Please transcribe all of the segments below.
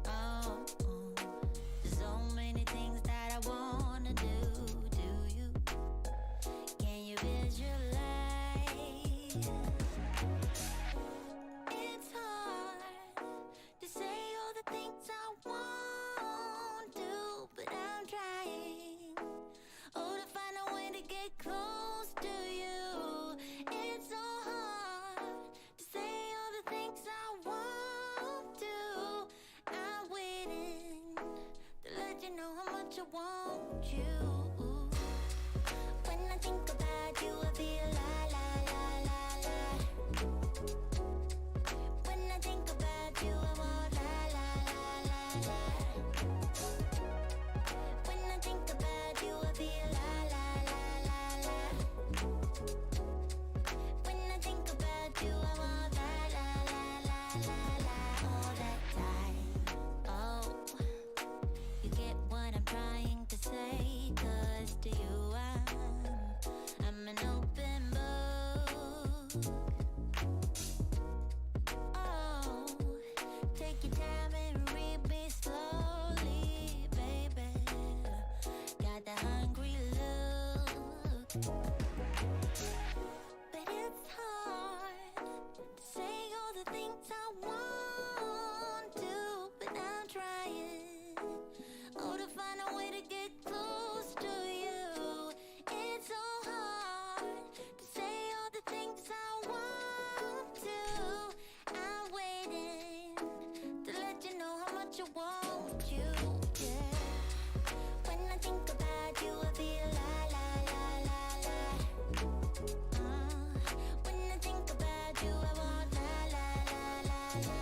Oh, so many things that I wanna do. Do you? Can you visualize? It's hard to say all the things I won't do, but I'm trying. Oh, to find a way to get close to you. It's so hard to say all the things I won't do. I'm waiting to let you know how much I want you. When I think about you, I feel la la la la la. When I think about you, I want la la la la la. When I think about you, I feel la la la la la. When I think about you, I want la la la la la la. All that time. Oh, you get what I'm trying to say, 'cause to you I'm an open book. Oh, take your time and read me slowly, baby. Got the hungry look. But it's hard to say all the things I want to, but I'm trying. Oh, to find a way to get close to you. It's so hard to say all the things I want to. I'm waiting to let you know how much I want you. Yeah. When I think about you, I feel la la la la la. When I think about you, I want la la la la la.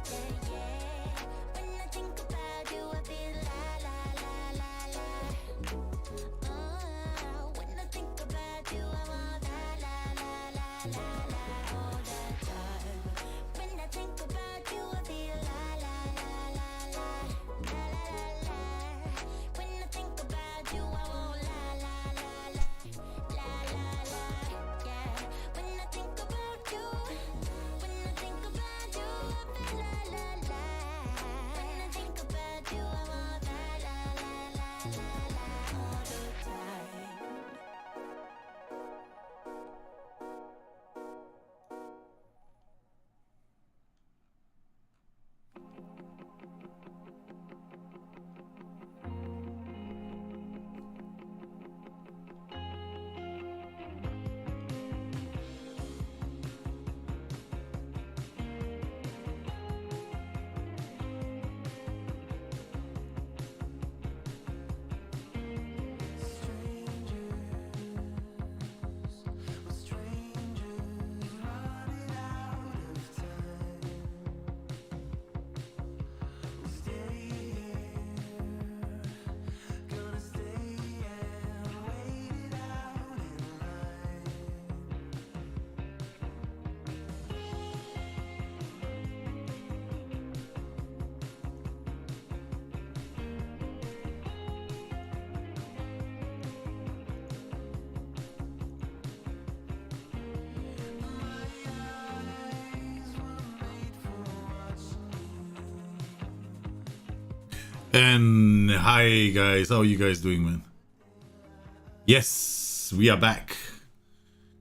Yeah, yeah. When I think about you, I feel la la la la la. When I think about you, I want la la la la la la. All the time. When I think about you, I feel la la la la la la la la. When I think about you, I want la la la la la la la. Yeah. When I think about you, when I think about you, I feel la la la. When I think about you, I want la la la la la la all the time. And hi guys, how are you guys doing, man? Yes, we are back.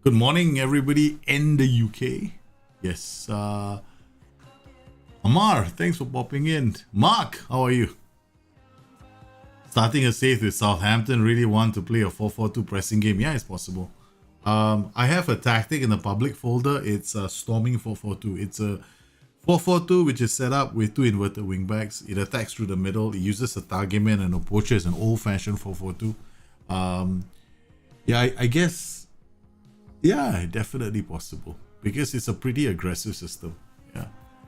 Good morning everybody in the UK. Yes, Amar, thanks for popping in. Mark, how are you? Starting a save with Southampton, really want to play a 4-4-2 pressing game. Yeah, it's possible. I have a tactic in the public folder. It's storming 4-4-2. It's a 4-4-2 which is set up with two inverted wingbacks. It attacks through the middle. It uses a target man and a poacher. It's an old-fashioned 4-4-2. Yeah, I guess, yeah, definitely possible because it's a pretty aggressive system. Yeah,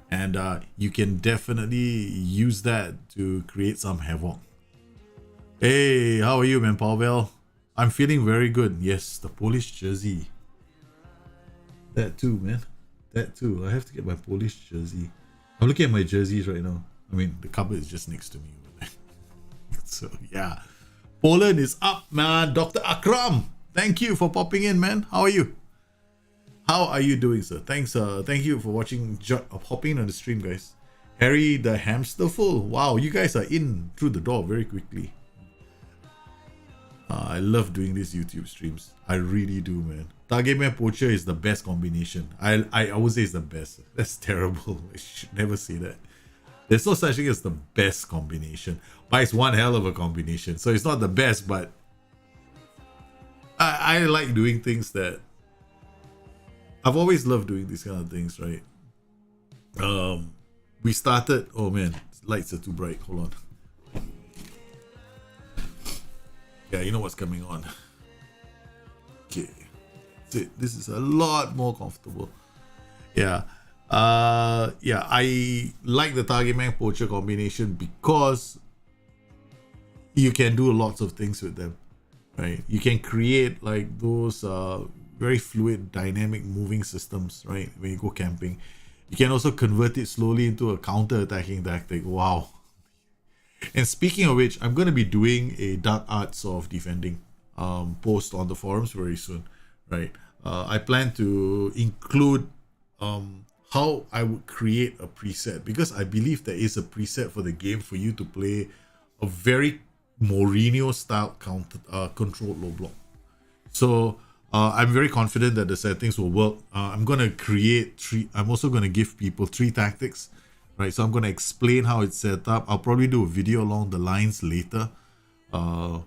and you can definitely use that to create some havoc. Hey, how are you, man, Pavel? I'm feeling very good. Yes, the Polish jersey. That too, man. That too. I have to get my Polish jersey. I'm looking at my jerseys right now. I mean, the cupboard is just next to me over there. So, yeah. Poland is up, man. Dr. Akram, thank you for popping in, man. How are you? How are you doing, sir? Thanks. Thank you for watching. Hopping on the stream, guys. Harry the Hamsterful. Wow, you guys are in through the door very quickly. I love doing these YouTube streams. I really do, man. Target Man Poacher is the best combination. I would say it's the best. That's terrible. I should never say that. There's no such thing as the best combination. But it's one hell of a combination. So it's not the best, but I like doing things that I've always loved doing these kind of things, right? We started. Oh man, lights are too bright. Hold on. Yeah, you know what's coming on. Okay, that's it. This is a lot more comfortable. Yeah. Yeah, I like the Target Man Poacher combination because you can do lots of things with them, right? You can create like those very fluid, dynamic moving systems, right? When you go camping, you can also convert it slowly into a counter-attacking tactic. Wow. And speaking of which, I'm going to be doing a Dark Arts of Defending post on the forums very soon, right? I plan to include how I would create a preset, because I believe there is a preset for the game for you to play a very Mourinho style controlled low block. So I'm very confident that the settings will work. I'm going to create I'm also going to give people 3 tactics, right? So I'm going to explain how it's set up. I'll probably do a video along the lines later. So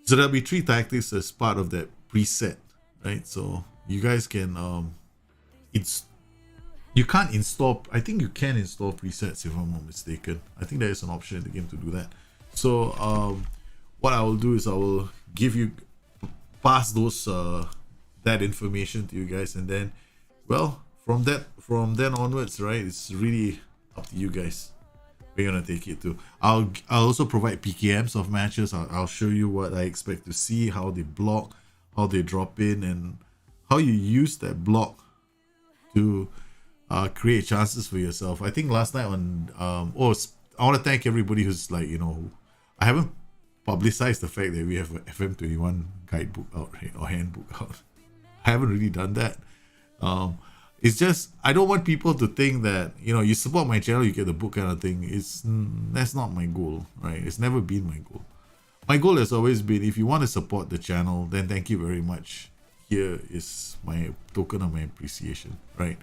there'll be 3 tactics as part of that preset, right? So you guys can you can't install, I think you can install presets if I'm not mistaken. I think there is an option in the game to do that. So what I will do is I will pass those that information to you guys, and then, well, from then onwards, right, it's really up to you guys. We're gonna take it to. I'll also provide PKMs of matches. I'll show you what I expect to see, how they block, how they drop in, and how you use that block to create chances for yourself. I think last night on I want to thank everybody who's like, I haven't publicized the fact that we have a FM21 guidebook out, right, or handbook out. I haven't really done that. It's just, I don't want people to think that, you support my channel, you get the book kind of thing. That's not my goal, right? It's never been my goal. My goal has always been, if you want to support the channel, then thank you very much. Here is my token of my appreciation, right?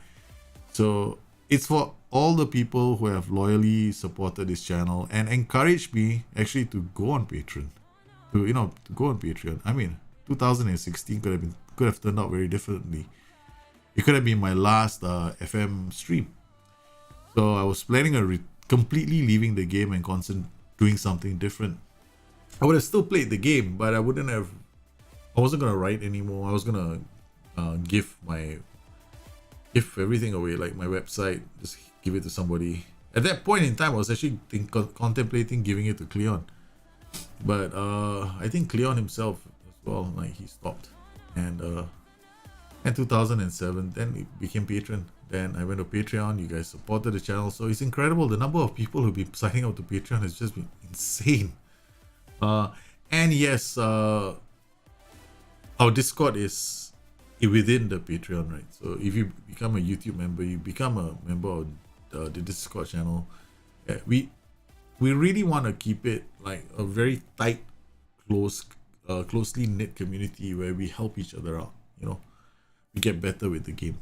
So it's for all the people who have loyally supported this channel and encouraged me actually to go on Patreon. To go on Patreon. I mean, 2016 could have turned out very differently. It could have been my last FM stream. So I was planning on completely leaving the game and doing something different. I would have still played the game, but I wasn't gonna write anymore. I was gonna give everything away, like my website, just give it to somebody. At that point in time, I was actually contemplating giving it to Cleon, but I think Cleon himself as well, like, he stopped. And in 2007, then it became Patreon. Then I went to Patreon. You guys supported the channel, so it's incredible. The number of people who've been signing up to Patreon has just been insane. And yes, our Discord is within the Patreon, right? So if you become a YouTube member, you become a member of the Discord channel. We really want to keep it like a very tight, closely knit community where we help each other out. We get better with the game,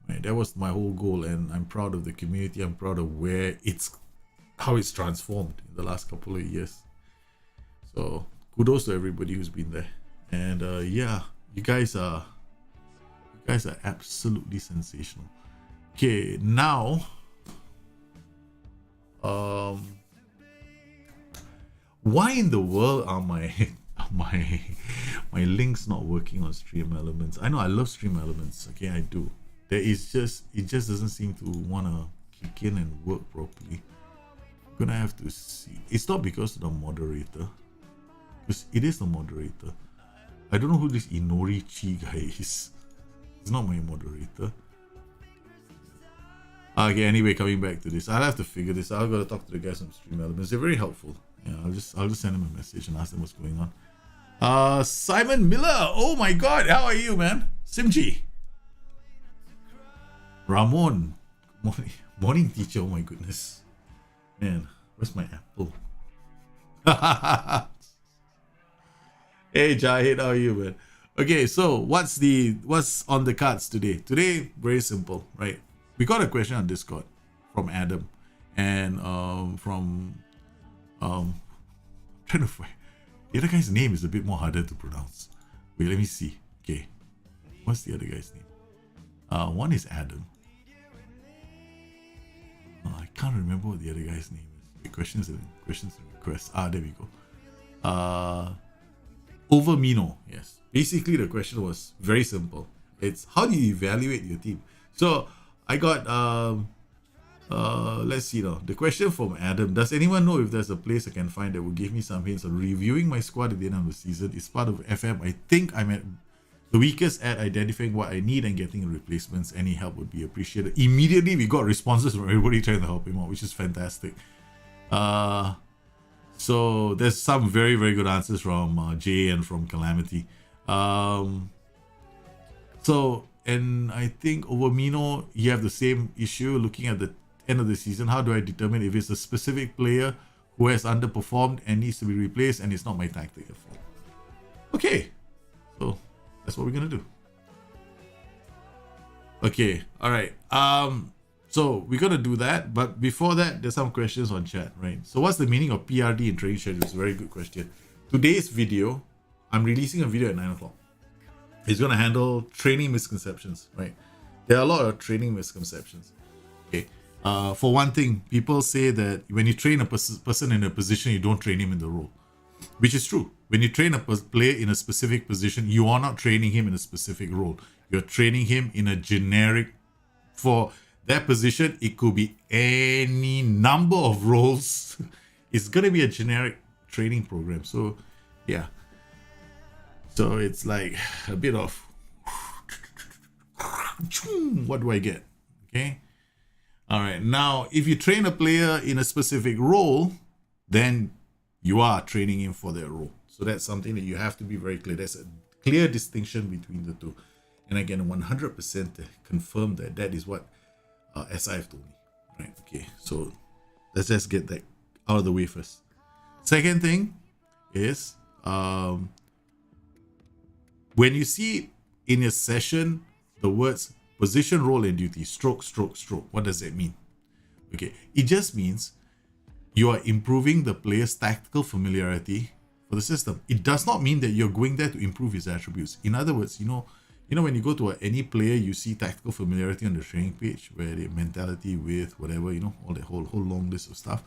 right? That was my whole goal, and I'm proud of the community. I'm proud of how it's transformed in the last couple of years. So kudos to everybody who's been there. And yeah, you guys are absolutely sensational. Okay, now why in the world are my links not working on Stream Elements? I know I love Stream Elements, okay, I do. It just doesn't seem to want to kick in and work properly. I'm gonna have to see. It's not because of the moderator, because it is the moderator. I don't know who this Inori Chi guy is. It's not my moderator. Okay, anyway, coming back to this, I'll have to figure this out. I've got to talk to the guys on Stream Elements. They're very helpful. Yeah, I'll just send them a message and ask them what's going on. Simon Miller, oh my god, how are you, man? Simji, Ramon. Morning teacher. Oh my goodness. Man, where's my apple? Hey Jahid, how are you, man? Okay, so what's on the cards today? Today, very simple, right? We got a question on Discord from Adam, and from trying to find the other guy's name is a bit more harder to pronounce. Wait, let me see. Okay, what's the other guy's name? One is Adam. I can't remember what the other guy's name is. Okay, questions and requests. There we go. Over Mino, yes. Basically, the question was very simple. It's how do you evaluate your team? So I got let's see now. The question from Adam: does anyone know if there's a place I can find that will give me some hints on reviewing my squad at the end of the season? It's part of FM. I think I'm at the weakest at identifying what I need and getting replacements. Any help would be appreciated. Immediately, we got responses from everybody trying to help him out, which is fantastic. So there's some very, very good answers from Jay and from Calamity. And I think over Mino, you have the same issue looking at the end of the season. How do I determine if it's a specific player who has underperformed and needs to be replaced and it's not my tactic at fault? Okay, so that's what we're gonna do. Okay, all right. So we're gonna do that, but before that, there's some questions on chat, right? So what's the meaning of PRD in training schedules? Very good question. Today's video, I'm releasing a video at 9 o'clock. It's gonna handle training misconceptions, right? There are a lot of training misconceptions. Okay. For one thing, people say that when you train a person in a position, you don't train him in the role, which is true. When you train a player in a specific position, you are not training him in a specific role. You're training him in a generic for that position. It could be any number of roles. It's going to be a generic training program. So, yeah. So it's like a bit of what do I get? Okay. All right. Now, if you train a player in a specific role, then you are training him for their role. So that's something that you have to be very clear. There's a clear distinction between the two. And again, 100% confirm that is what SIF told me. Right. Okay. So let's just get that out of the way first. Second thing is when you see in a session the words position, role, and duty, stroke, stroke, stroke, what does that mean? Okay. It just means you are improving the player's tactical familiarity for the system. It does not mean that you're going there to improve his attributes. In other words, you know when you go to any player, you see tactical familiarity on the training page where the mentality, with whatever, all that whole long list of stuff.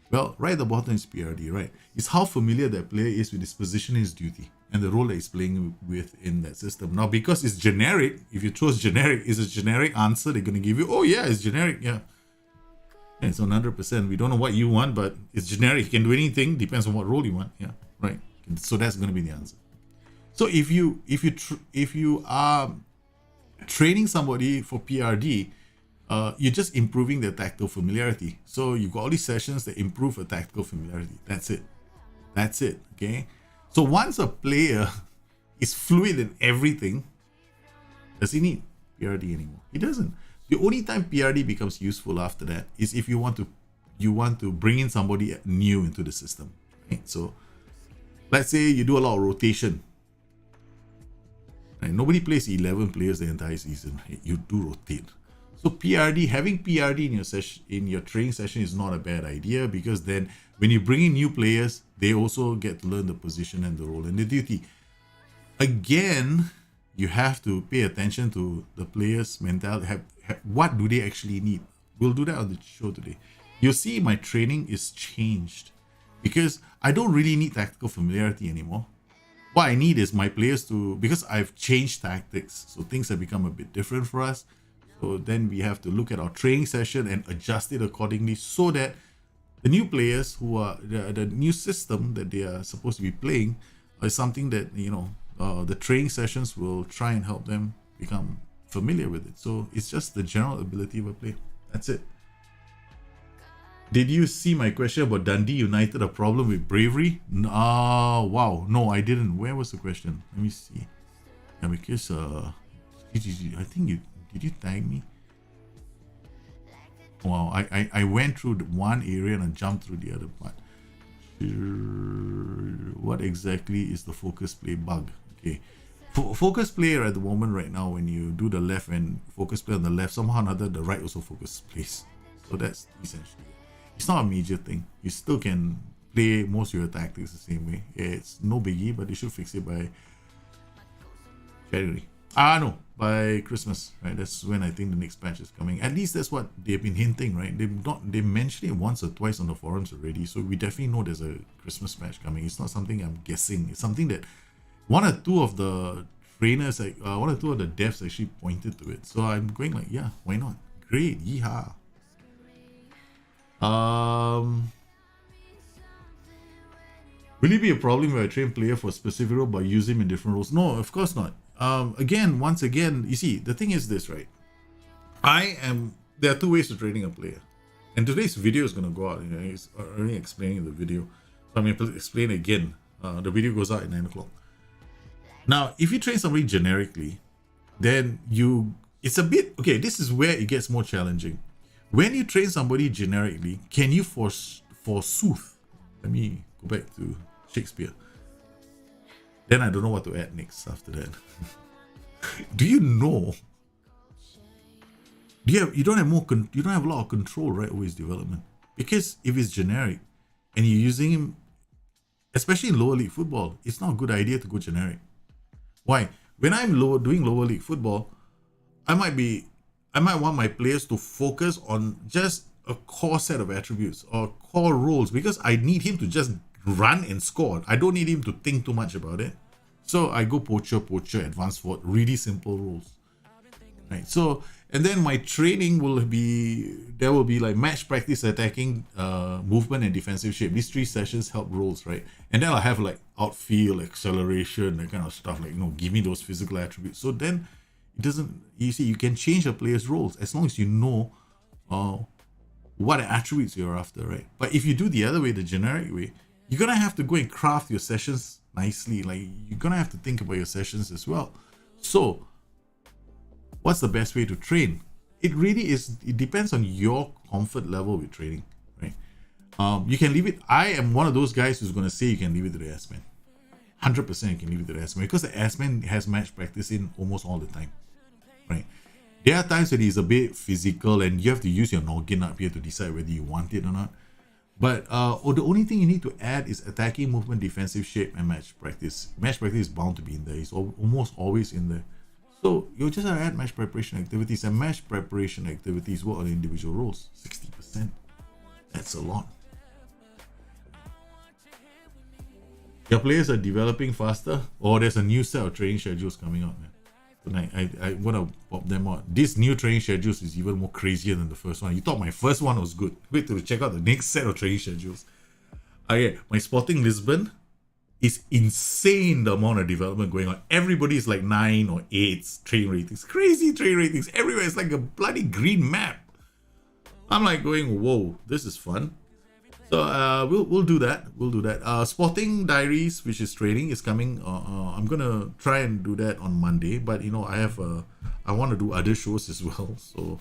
Well, right at the bottom is PRD, right? It's how familiar that player is with his position, his duty, and the role that he's playing with in that system. Now, because it's generic, if you chose generic, it's a generic answer they're going to give you. Oh yeah, it's generic, yeah. And it's 100%. We don't know what you want, but it's generic. You can do anything. Depends on what role you want. Yeah, right. So that's going to be the answer. So if you are training somebody for PRD, you're just improving their tactical familiarity. So you've got all these sessions that improve a tactical familiarity. That's it. Okay. So once a player is fluid in everything, does he need PRD anymore? He doesn't. The only time PRD becomes useful after that is if you want to bring in somebody new into the system. Right? So let's say you do a lot of rotation. Right? Nobody plays 11 players the entire season. Right? You do rotate. So having PRD in your session, in your training session, is not a bad idea, because then when you bring in new players, they also get to learn the position and the role and the duty. Again, you have to pay attention to the players' mentality. What do they actually need? We'll do that on the show today. You'll see my training is changed because I don't really need tactical familiarity anymore. What I need is my players because I've changed tactics, so things have become a bit different for us. So then we have to look at our training session and adjust it accordingly so that the new players who are the new system that they are supposed to be playing is something that, the training sessions will try and help them become familiar with it. So it's just the general ability of a player. That's it. Did you see my question about Dundee United, a problem with bravery? Wow. No, I didn't. Where was the question? Let me see. Yeah, because I think did you tag me? Wow, I went through one area and I jumped through the other part. What exactly is the focus play bug? Okay. Focus player at the moment right now, when you do the left and focus play on the left, somehow or another the right also focus plays. So that's essentially it. It's not a major thing. You still can play most of your tactics the same way. It's no biggie, but they should fix it by January. No, by Christmas, right? That's when I think the next patch is coming. At least that's what they've been hinting, right? They mentioned it once or twice on the forums already, so we definitely know there's a Christmas patch coming. It's not something I'm guessing. It's something that one or two of the trainers, like one or two of the devs actually pointed to it. So I'm going like, yeah, why not? Great, yeehaw. Will it be a problem if I train player for a specific role but use him in different roles? No, of course not. Once again, you see, the thing is this, right? There are two ways to training a player. And today's video is going to go out. It's already explaining the video. So I'm going to explain it again. The video goes out at 9 o'clock. Now, if you train somebody generically, then it's a bit, okay, this is where it gets more challenging. When you train somebody generically, can you forsooth? Let me go back to Shakespeare. Then I don't know what to add next after that. Do you know? You don't have a lot of control, right, over his development. Because if it's generic and you're using him, especially in lower league football, it's not a good idea to go generic. Why? When I'm doing lower league football, I might want my players to focus on just a core set of attributes or core roles, because I need him to just run and score. I don't need him to think too much about it. So I go poacher, advanced forward, really simple roles. Right. So, and then my training will be like match practice, attacking, movement and defensive shape. These 3 sessions help roles, right? And then I'll have like outfield, acceleration, that kind of stuff, like, give me those physical attributes. So then you can change a player's roles as long as you know what attributes you're after, right? But if you do the other way, the generic way, you're gonna have to go and craft your sessions nicely. Like, you're gonna have to think about your sessions as well. So what's the best way to train? It depends on your comfort level with training, right? You can leave it. I am one of those guys who's gonna say you can leave it to the S-Man. 100% you can leave it to the S-Man, because the S-Man has match practice in almost all the time, right? There are times that he's a bit physical and you have to use your noggin up here to decide whether you want it or not. But the only thing you need to add is attacking, movement, defensive shape, and match practice. Match practice is bound to be in there. It's almost always in there. So you just have to add match preparation activities, and match preparation activities work on individual roles. 60%. That's a lot. Your players are developing faster, or there's a new set of training schedules coming out, man. Tonight, I want to pop them out. This new training schedules is even more crazier than the first one. You thought my first one was good. Wait till you check out the next set of training schedules. My Sporting Lisbon is insane, the amount of development going on. Everybody is like 9 or 8 train ratings. Crazy train ratings everywhere. It's like a bloody green map. I'm like going, whoa, this is fun. So we'll do that. Sporting Diaries, which is training, is coming. I'm gonna try and do that on Monday, but I want to do other shows as well. So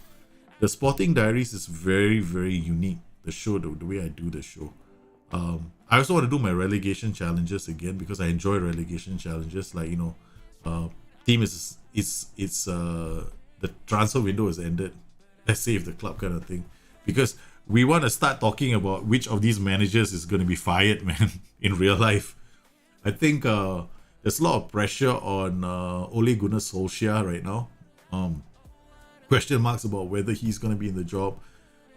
the Sporting Diaries is very, very unique. The show, the way I do the show. I also want to do my relegation challenges again, because I enjoy relegation challenges. Like, team is the transfer window has ended. Let's save the club kind of thing, because we want to start talking about which of these managers is going to be fired, man, in real life. I think there's a lot of pressure on Ole Gunnar Solskjaer right now. Question marks about whether he's going to be in the job.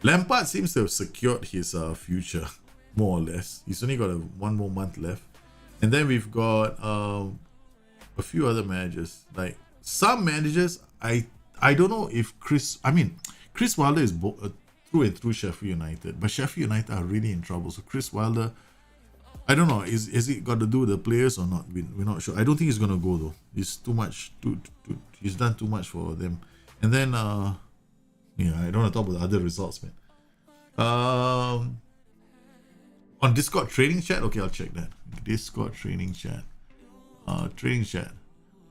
Lampard seems to have secured his future, more or less. He's only got one more month left. And then we've got a few other managers. Like, some managers, I don't know if Chris Wilder is through and through Sheffield United, but Sheffield United are really in trouble. So Chris Wilder, I don't know, is it got to do with the players or not? We're not sure. I don't think he's gonna go though. He's too much. He's done too much for them. And then I don't want to talk about the other results, man. On Discord training chat, okay, I'll check that. Discord training chat.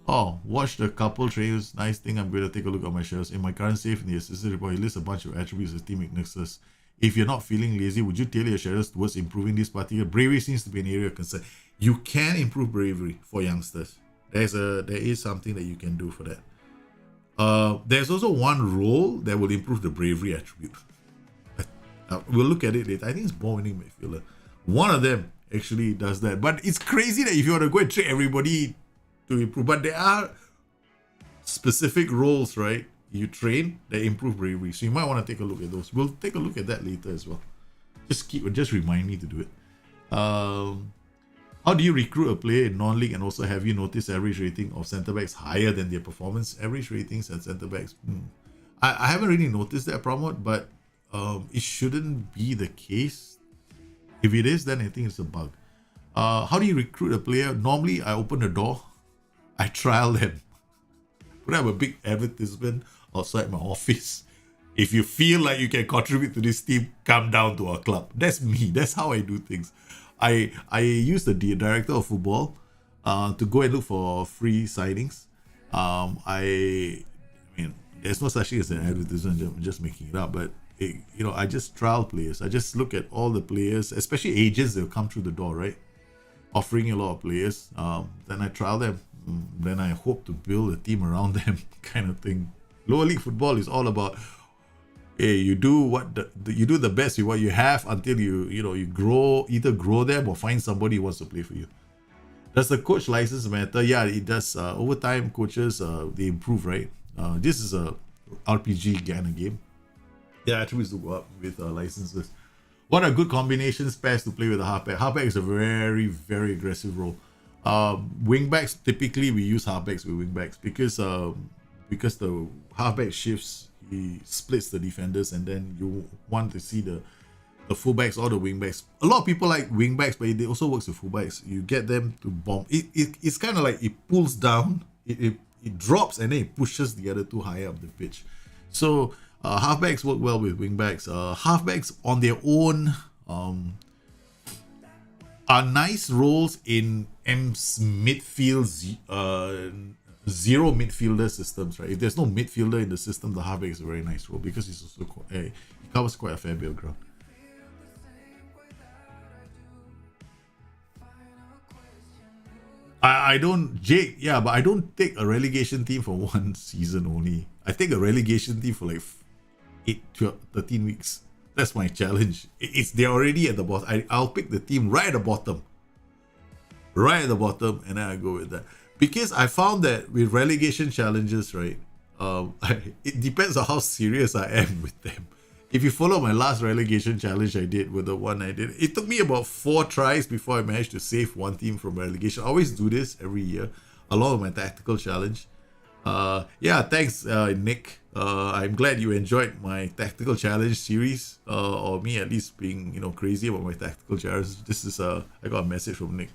Oh, watch the couple trails. Nice thing. I'm going to take a look at my shares. In my current save in the assistant report, he lists a bunch of attributes as team weaknesses. If you're not feeling lazy, would you tailor your shares towards improving this particular? Bravery seems to be an area of concern. You can improve bravery for youngsters. There is something that you can do for that. There's also one role that will improve the bravery attribute. We'll look at it later. I think it's ball winning midfielder. One of them actually does that. But it's crazy that if you want to go and train everybody to improve, but there are specific roles, right? You train that improve bravery. So you might want to take a look at those. We'll take a look at that later as well. Just remind me to do it. How do you recruit a player in non-league, and also have you noticed average rating of centre-backs higher than their performance? Average ratings and centre-backs. I haven't really noticed that, Pramod, but it shouldn't be the case. If it is, then I think it's a bug. How do you recruit a player? Normally, I open the door, I trial them. Put up a big advertisement outside my office. If you feel like you can contribute to this team, come down to our club. That's me. That's how I do things. I use the director of football to go and look for free signings. I mean, there's no such thing as an advertisement. I'm just making it up. But I just trial players. I just look at all the players, especially agents that will come through the door, right? Offering a lot of players. Then I trial them. Then I hope to build a team around them, kind of thing. Lower league football is all about, hey, you do you do the best with what you have until you grow them or find somebody who wants to play for you. Does the coach license matter? Yeah, it does. Over time, coaches they improve, right? This is a RPG kind of game. Their attributes to go up with licenses. What are good combinations pairs to play with a halfback? Halfback is a very, very aggressive role. Wingbacks, typically we use halfbacks with wingbacks because the halfback shifts, he splits the defenders, and then you want to see the fullbacks or the wingbacks. A lot of people like wingbacks, but it also works with fullbacks. You get them to bomb. It's kind of like it pulls down, it drops, and then it pushes the other two higher up the pitch. So halfbacks work well with wingbacks. Halfbacks on their own are nice roles in M's midfield zero midfielder systems, right? If there's no midfielder in the system, the halfback is a very nice role because it's also he covers quite a fair bit of ground. I don't, Jake, yeah, but I don't take a relegation team for one season only. I take a relegation team for like 13 weeks. That's my challenge. They're already at the bottom. I'll pick the team right at the bottom. Right at the bottom, and then I go with that. Because I found that with relegation challenges, right, it depends on how serious I am with them. If you follow my last relegation challenge I did with the one I did, it took me about 4 tries before I managed to save one team from relegation. I always do this every year, along with my tactical challenge. Yeah, thanks, Nick. I'm glad you enjoyed my tactical challenge series, or me at least being crazy about my tactical challenge. This is I got a message from Nick,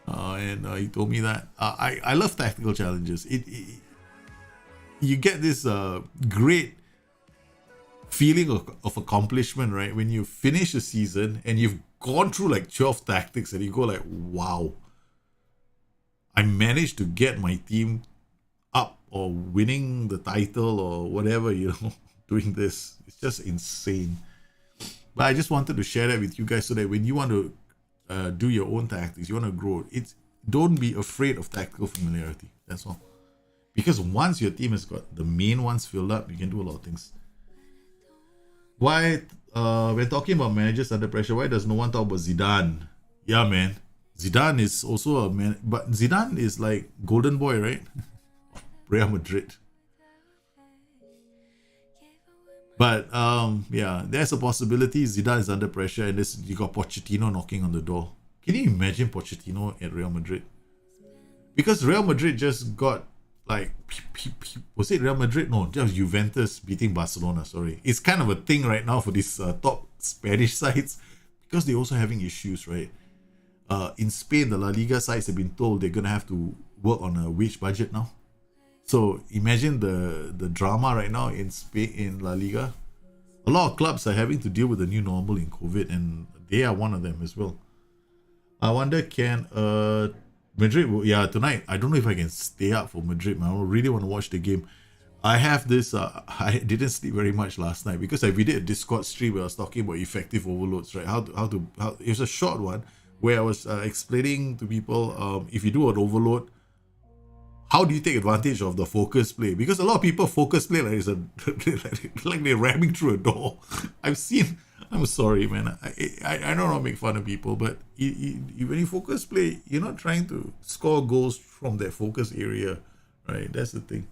and he told me that I love tactical challenges. You get this great feeling of accomplishment, right? When you finish a season and you've gone through like 12 tactics, and you go like, wow, I managed to get my team up or winning the title or whatever, doing this. It's just insane. But I just wanted to share that with you guys so that when you want to do your own tactics, you want to grow, don't be afraid of tactical familiarity. That's all. Because once your team has got the main ones filled up, you can do a lot of things. Why, we're talking about managers under pressure, why does no one talk about Zidane? Yeah, man. Zidane is also a man, but Zidane is like golden boy, right? Real Madrid. But yeah, there's a possibility Zidane is under pressure, and you got Pochettino knocking on the door. Can you imagine Pochettino at Real Madrid? Because Real Madrid just got like, was it Real Madrid? No, just Juventus beating Barcelona. Sorry, it's kind of a thing right now for these top Spanish sides because they're also having issues, right? In Spain, the La Liga sides have been told they're gonna have to work on a wage budget now. So imagine the drama right now in Spain, in La Liga. A lot of clubs are having to deal with the new normal in COVID, and they are one of them as well. I wonder, can a Madrid, yeah, tonight. I don't know if I can stay up for Madrid, man. I really want to watch the game. I have this. I didn't sleep very much last night because we did a Discord stream where I was talking about effective overloads, right? How it was a short one where I was explaining to people if you do an overload, how do you take advantage of the focus play? Because a lot of people focus play like it's a like they're ramming through a door. I've seen. I'm sorry, man. I don't want to make fun of people, but when you focus play, you're not trying to score goals from that focus area, right? That's the thing.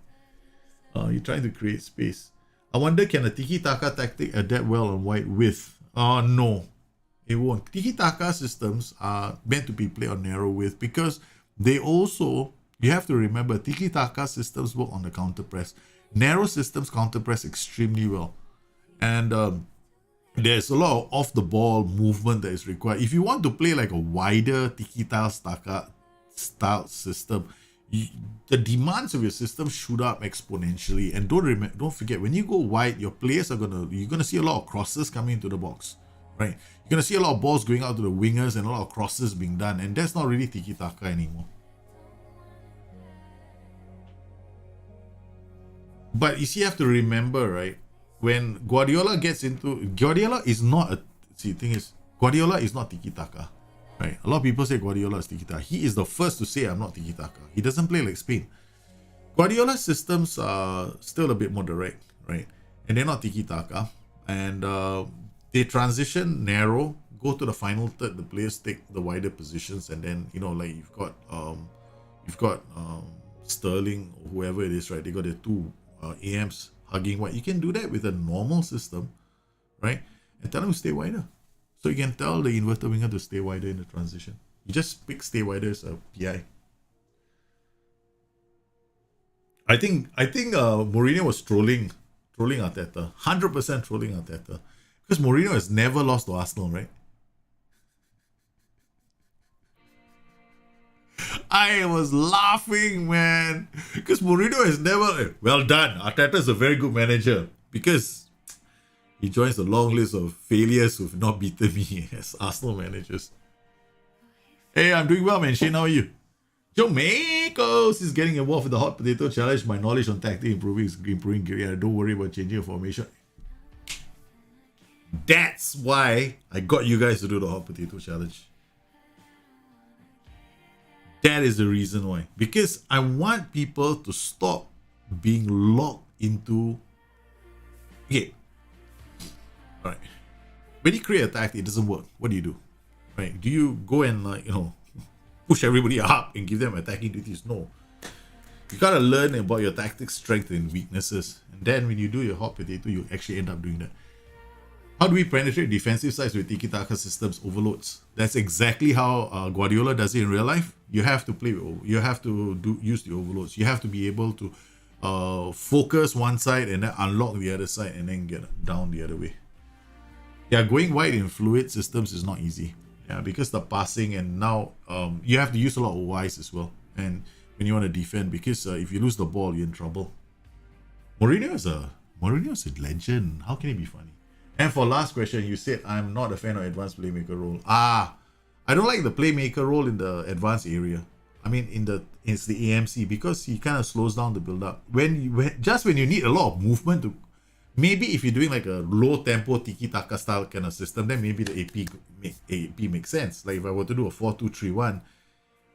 You're trying to create space. I wonder, can a tiki-taka tactic adapt well on wide width? No, it won't. Tiki-taka systems are meant to be played on narrow width because they also, you have to remember, tiki-taka systems work on the counter press. Narrow systems counter press extremely well. And there's a lot of off-the-ball movement that is required. If you want to play like a wider tiki-taka style system, the demands of your system shoot up exponentially. And don't forget, when you go wide, your players you're gonna see a lot of crosses coming into the box, right? You're gonna see a lot of balls going out to the wingers and a lot of crosses being done, and that's not really tiki-taka anymore. But you see, you have to remember, right? When Guardiola is not Guardiola is not tiki-taka, right? A lot of people say Guardiola is tiki-taka. He is the first to say I'm not tiki-taka. He doesn't play like Spain. Guardiola's systems are still a bit more direct, right? And they're not tiki-taka. And they transition narrow, go to the final third, the players take the wider positions, and then, like you've got Sterling or whoever it is, right? They got their two AMs hugging wide. You can do that with a normal system, right? And tell them to stay wider. So you can tell the inverted winger to stay wider in the transition. You just pick stay wider as a PI. I think Mourinho was trolling Arteta, 100% trolling Arteta, because Mourinho has never lost to Arsenal, right? I was laughing, man, because Mourinho has never. Well done, Arteta is a very good manager because he joins the long list of failures who've not beaten me as Arsenal managers. Hey, I'm doing well, man. Shane, how are you? Joe Makos is getting involved with the hot potato challenge. My knowledge on tactic improving gear. Don't worry about changing your formation. That's why I got you guys to do the hot potato challenge. That is the reason why. Because I want people to stop being locked into. Okay. All right. When you create a tactic, it doesn't work. What do? Right? Do you go and push everybody up and give them attacking duties? No. You gotta learn about your tactics, strengths, and weaknesses. And then when you do your hot potato, you actually end up doing that. How do we penetrate defensive sides with tiki-taka systems overloads? That's exactly how Guardiola does it in real life. You have to use the overloads. You have to be able to focus one side and then unlock the other side and then get down the other way. Yeah, going wide in fluid systems is not easy. Yeah, because the passing and now you have to use a lot of Ys as well. And when you want to defend, because if you lose the ball, you're in trouble. Mourinho is a legend. How can it be funny? And for last question, you said I'm not a fan of advanced playmaker role. I don't like the playmaker role in the advanced area. I mean, it's the AMC, because he kind of slows down the build up. When you need a lot of movement to, maybe if you're doing like a low tempo tiki-taka style kind of system, then maybe the AP makes sense. Like if I were to do a 4-2-3-1,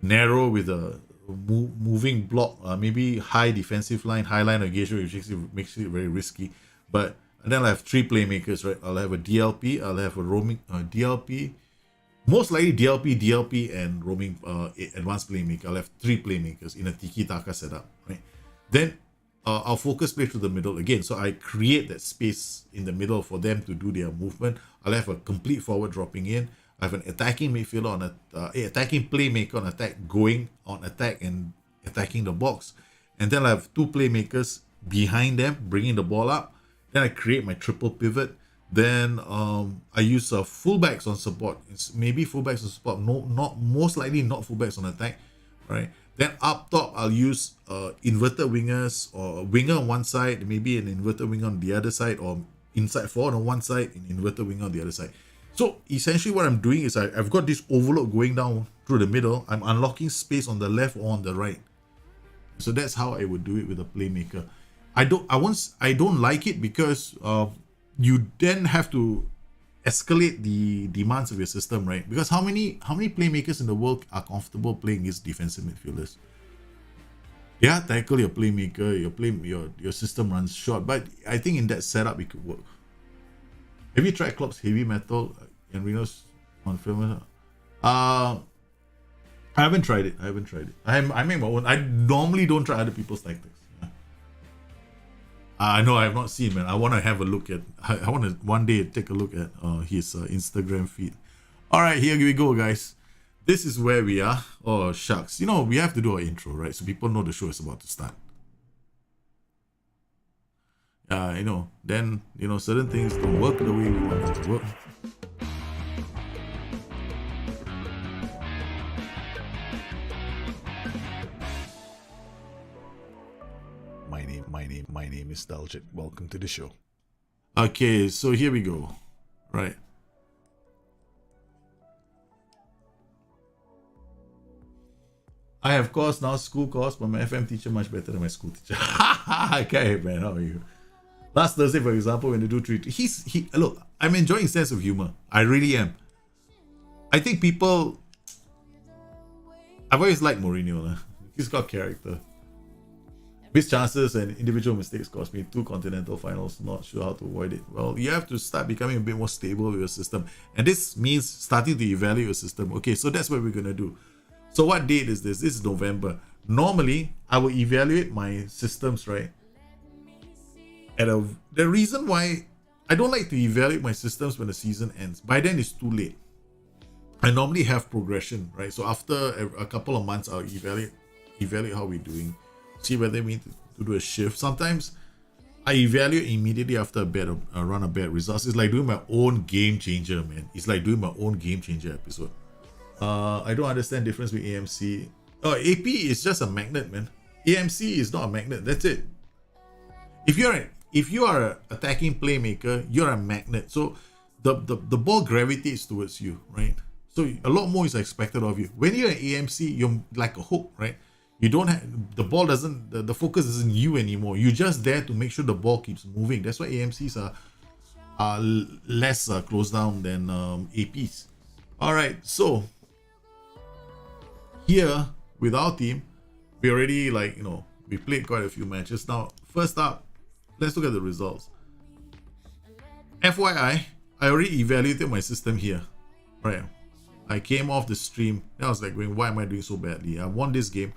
narrow with a moving block, maybe high defensive line, high line engagement, which makes it very risky. But and then I'll have three playmakers, right? I'll have a DLP, I'll have a roaming DLP, most likely DLP, and roaming advanced playmaker. I'll have three playmakers in a tiki-taka setup, right? Then I'll focus play through the middle again. So I create that space in the middle for them to do their movement. I'll have a complete forward dropping in. I have an attacking midfielder on attacking playmaker on attack, going on attack and attacking the box. And then I have two playmakers behind them, bringing the ball up. Then I create my triple pivot. Then I use fullbacks on support. It's maybe fullbacks on support. Most likely not fullbacks on attack, right? Then up top, I'll use inverted wingers, or a winger on one side, maybe an inverted winger on the other side, or inside forward on one side, and inverted winger on the other side. So essentially what I'm doing is I've got this overload going down through the middle. I'm unlocking space on the left or on the right. So that's how I would do it with a playmaker. I don't like it because you then have to escalate the demands of your system, right? Because how many playmakers in the world are comfortable playing against defensive midfielders? Yeah, tackle your playmaker, your system runs short. But I think in that setup it could work. Have you tried Klopp's heavy metal and Reno's on film? I haven't tried it. I make my own. I normally don't try other people's tactics. No, I have not seen, man. I want to have a look at. I want to one day take a look at his Instagram feed. All right, here we go, guys. This is where we are. Oh shucks, we have to do our intro, right? So people know the show is about to start. Then certain things don't work the way we want them to work. My name is Daljit. Welcome to the show. Okay, so here we go. Right. I have course now, school course, but my FM teacher much better than my school teacher. Okay, man, how are you? Last Thursday, for example, when they do look, I'm enjoying his sense of humor. I really am. I think I've always liked Mourinho. He's got character. Missed chances and individual mistakes cost me 2 continental finals. Not sure how to avoid it. Well, you have to start becoming a bit more stable with your system. And this means starting to evaluate your system. Okay, so that's what we're going to do. So what date is this? This is November. Normally, I will evaluate my systems, right? The reason why I don't like to evaluate my systems when the season ends. By then, it's too late. I normally have progression, right? So after a couple of months, I'll evaluate how we're doing. See whether we need to do a shift. Sometimes I evaluate immediately after a run of bad results. It's like doing my own game changer, man. It's like doing my own game changer episode. I don't understand the difference with AMC. AP is just a magnet, man. AMC is not a magnet. That's it. If you are an attacking playmaker, you're a magnet. So the ball gravitates towards you, right? So a lot more is expected of you. When you're an AMC, you're like a hook, right? You don't have the ball doesn't the focus isn't you anymore. You're just there to make sure the ball keeps moving. That's why AMCs are less closed down than APs. All right, so here with our team, we already we played quite a few matches. Now, first up, let's look at the results. FYI, I already evaluated my system here. Right, I came off the stream. I was like going, why am I doing so badly? I won this game.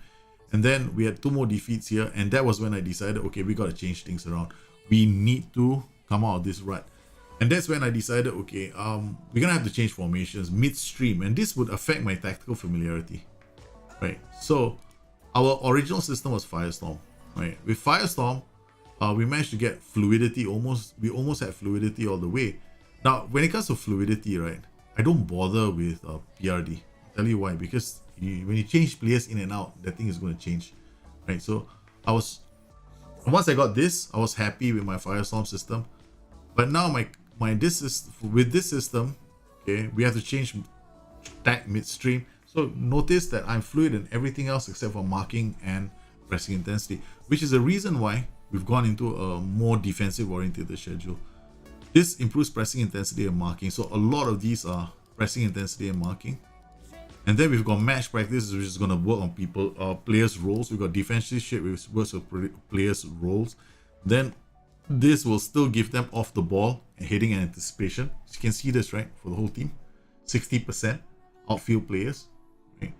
And then we had 2 more defeats here, and that was when I decided, okay, we got to change things around. We need to come out of this rut. And that's when I decided, okay, we're going to have to change formations midstream, and this would affect my tactical familiarity, right? So our original system was Firestorm, right? With Firestorm, we managed to get fluidity. We almost had fluidity all the way. Now, when it comes to fluidity, right, I don't bother with PRD. I'll tell you why, because when you change players in and out, that thing is going to change, right? So once I got this, I was happy with my Firestorm system. But now with this system, okay, we have to change tack midstream. So notice that I'm fluid in everything else except for marking and pressing intensity, which is the reason why we've gone into a more defensive oriented schedule. This improves pressing intensity and marking. So a lot of these are pressing intensity and marking. And then we've got match practice, which is going to work on players' roles. We've got defensive shit, which works on players' roles. Then this will still give them off the ball and heading and anticipation. So you can see this, right, for the whole team. 60% outfield players. Right?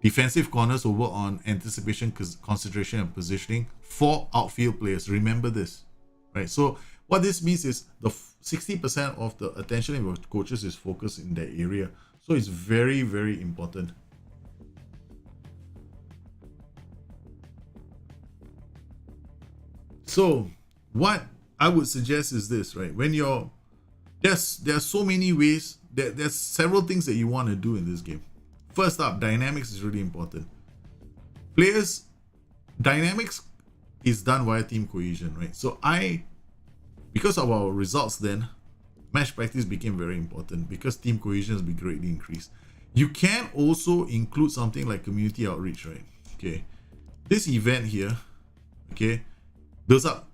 Defensive corners will work on anticipation, concentration, and positioning for outfield players. Remember this, right? So what this means is the 60% of the attention of your coaches is focused in that area. So it's very, very important. So what I would suggest is this, right? When there's so many ways, there's several things that you want to do in this game. First up, dynamics is really important. Dynamics is done via team cohesion, right? So because of our results then, match practice became very important because team cohesion has been greatly increased. You can also include something like community outreach, right? Okay, this event here, okay, builds up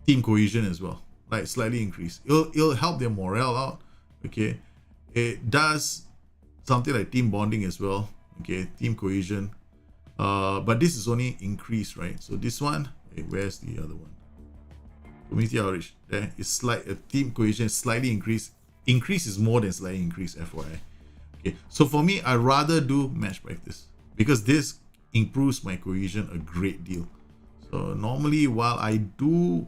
team cohesion as well, like slightly increase. It'll help their morale out. Okay, it does something like team bonding as well. Okay, team cohesion. But this is only increase, right? So this one, where's the other one? Community outreach. There is slight team cohesion is slightly increase. Increase is more than slightly increase, FYI. Okay, so for me, I rather do match practice because this improves my cohesion a great deal. So normally, while I do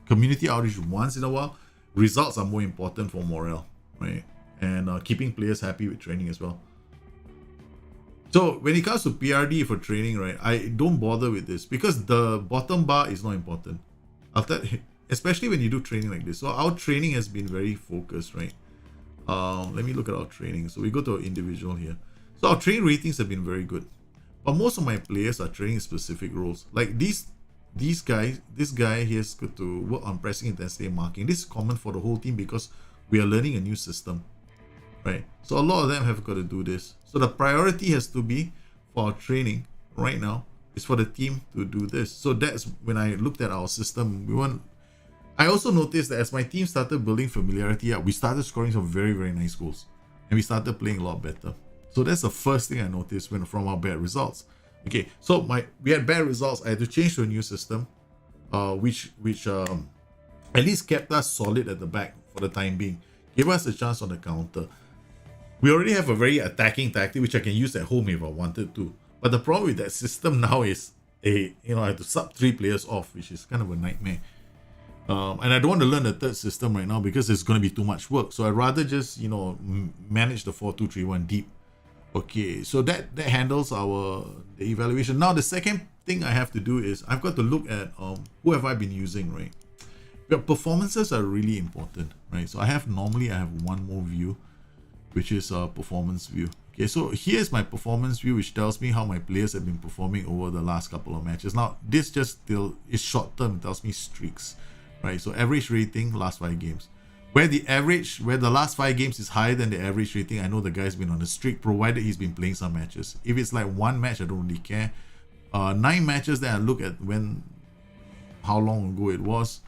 community outreach once in a while, results are more important for morale, right? And keeping players happy with training as well. So when it comes to PRD for training, right, I don't bother with this because the bottom bar is not important. Especially when you do training like this. So our training has been very focused, right? Let me look at our training. So we go to our individual here. So our training ratings have been very good. But most of my players are training specific roles. Like these guys, this guy he has got to work on pressing intensity and marking. This is common for the whole team because we are learning a new system. Right, so a lot of them have got to do this. So the priority has to be for our training right now is for the team to do this. So that's when I looked at our system. I also noticed that as my team started building familiarity up, we started scoring some very, very nice goals, and we started playing a lot better. So that's the first thing I noticed from our bad results. Okay, so we had bad results. I had to change to a new system, which at least kept us solid at the back for the time being, gave us a chance on the counter. We already have a very attacking tactic which I can use at home if I wanted to. But the problem with that system now is I have to sub 3 players off, which is kind of a nightmare. And I don't want to learn the third system right now because it's going to be too much work. So I'd rather just, manage the 4-2-3-1 deep. Okay, so that handles the evaluation. Now the second thing I have to do is I've got to look at who have I been using, right? Your performances are really important, right? So normally I have one more view, which is a performance view. Okay, so here's my performance view, which tells me how my players have been performing over the last couple of matches. Now, this just still is short term, it tells me streaks, right? So average rating, last 5 games. Where the last 5 games is higher than the average rating, I know the guy's been on a streak, provided he's been playing some matches. If it's like 1 match, I don't really care. 9 matches, then I look at how long ago it was.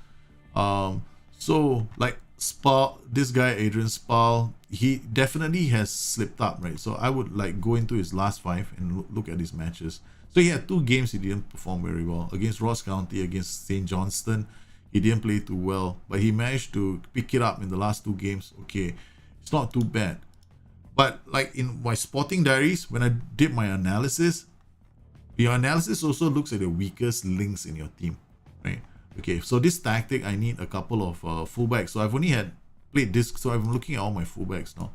So like Spal, this guy Adrian Spal, he definitely has slipped up, right? So I would like go into his last 5 and look at his matches. So he had 2 games he didn't perform very well. Against Ross County, against St. Johnston, he didn't play too well, but he managed to pick it up in the last 2 games. Okay, it's not too bad. But like in my sporting diaries, when I did my analysis, your analysis also looks at the weakest links in your team, right? Okay, so this tactic, I need a couple of fullbacks. So I've only played this, so I'm looking at all my fullbacks now.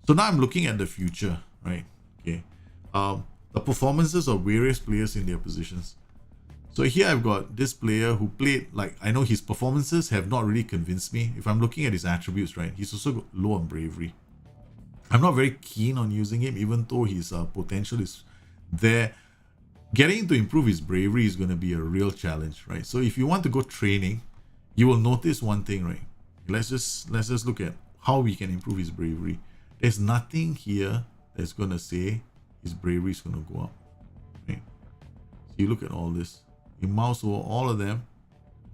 So now I'm looking at the future, right? Okay, the performances of various players in their positions. So here I've got this player who played, like, I know his performances have not really convinced me. If I'm looking at his attributes, right, he's also low on bravery. I'm not very keen on using him, even though his potential is there. Getting to improve his bravery is going to be a real challenge, right? So if you want to go training, you will notice one thing, right? Let's just look at how we can improve his bravery. There's nothing here that's going to say his bravery is going to go up, right? So you look at all this, you mouse over all of them,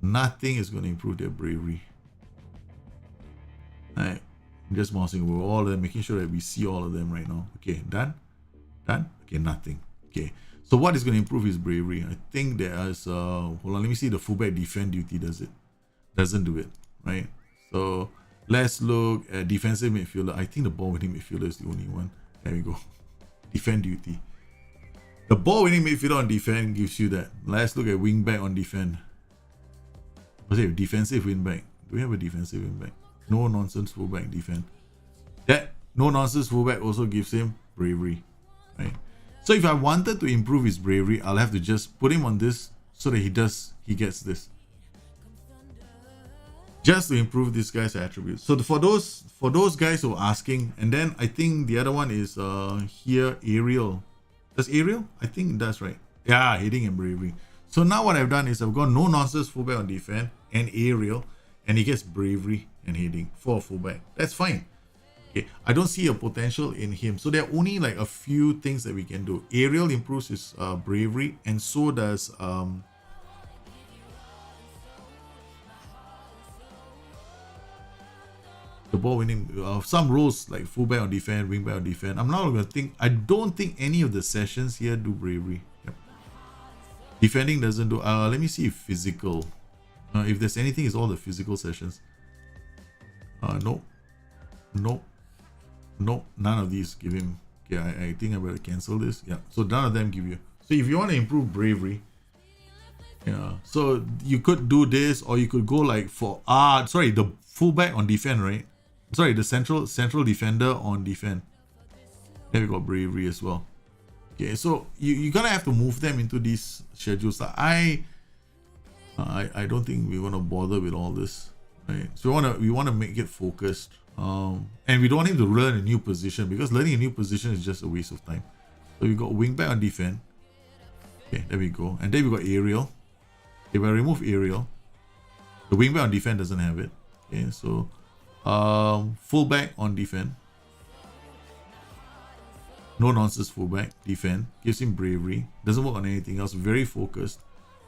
nothing is going to improve their bravery. Right? I'm just mousing over all of them, making sure that we see all of them right now. Okay, done? Okay, nothing. Okay. So what is going to improve his bravery? I think there's hold on, let me see the fullback defend duty does it. Doesn't do it, right? So let's look at defensive midfielder. I think the ball winning midfielder is the only one. There we go. Defend duty. The ball winning midfielder on defend gives you that. Let's look at wing back on defend. What's it? Defensive wing back. Do we have a defensive wing back? No nonsense fullback defend. That no nonsense fullback also gives him bravery, right? So if I wanted to improve his bravery, I'll have to just put him on this so that he gets this. Just to improve this guy's attributes. So for those guys who are asking, and then I think the other one is here, aerial. Does aerial? I think it does, right? Yeah, hitting and bravery. So now what I've done is I've got no nonsense fullback on defense. and aerial, and he gets bravery and heading for a fullback. That's fine. Okay, I don't see a potential in him. So there are only like a few things that we can do. Aerial improves his bravery, and so does the ball winning. Some roles like fullback on defense, wingback on defense. I'm not gonna think. I don't think any of the sessions here do bravery. Yep. Defending doesn't do. Let me see if physical. If there's anything, it's all the physical sessions. Nope. Nope. Nope. None of these give him. Okay, I think I better cancel this. Yeah. So none of them give you. So if you want to improve bravery, yeah. So you could do this, or you could go like for sorry, the fullback on defense, right? Sorry, the central defender on defense. Then we got bravery as well. Okay, so you're gonna have to move them into these schedules. I don't think we want to bother with all this, right? So we wanna make it focused, and we don't want him to learn a new position, because learning a new position is just a waste of time. So we got wingback on defense. Okay, there we go, and then we got aerial. If I remove aerial, the wingback on defense doesn't have it. Okay, so fullback on defense. No nonsense fullback, defense, gives him bravery, doesn't work on anything else, very focused,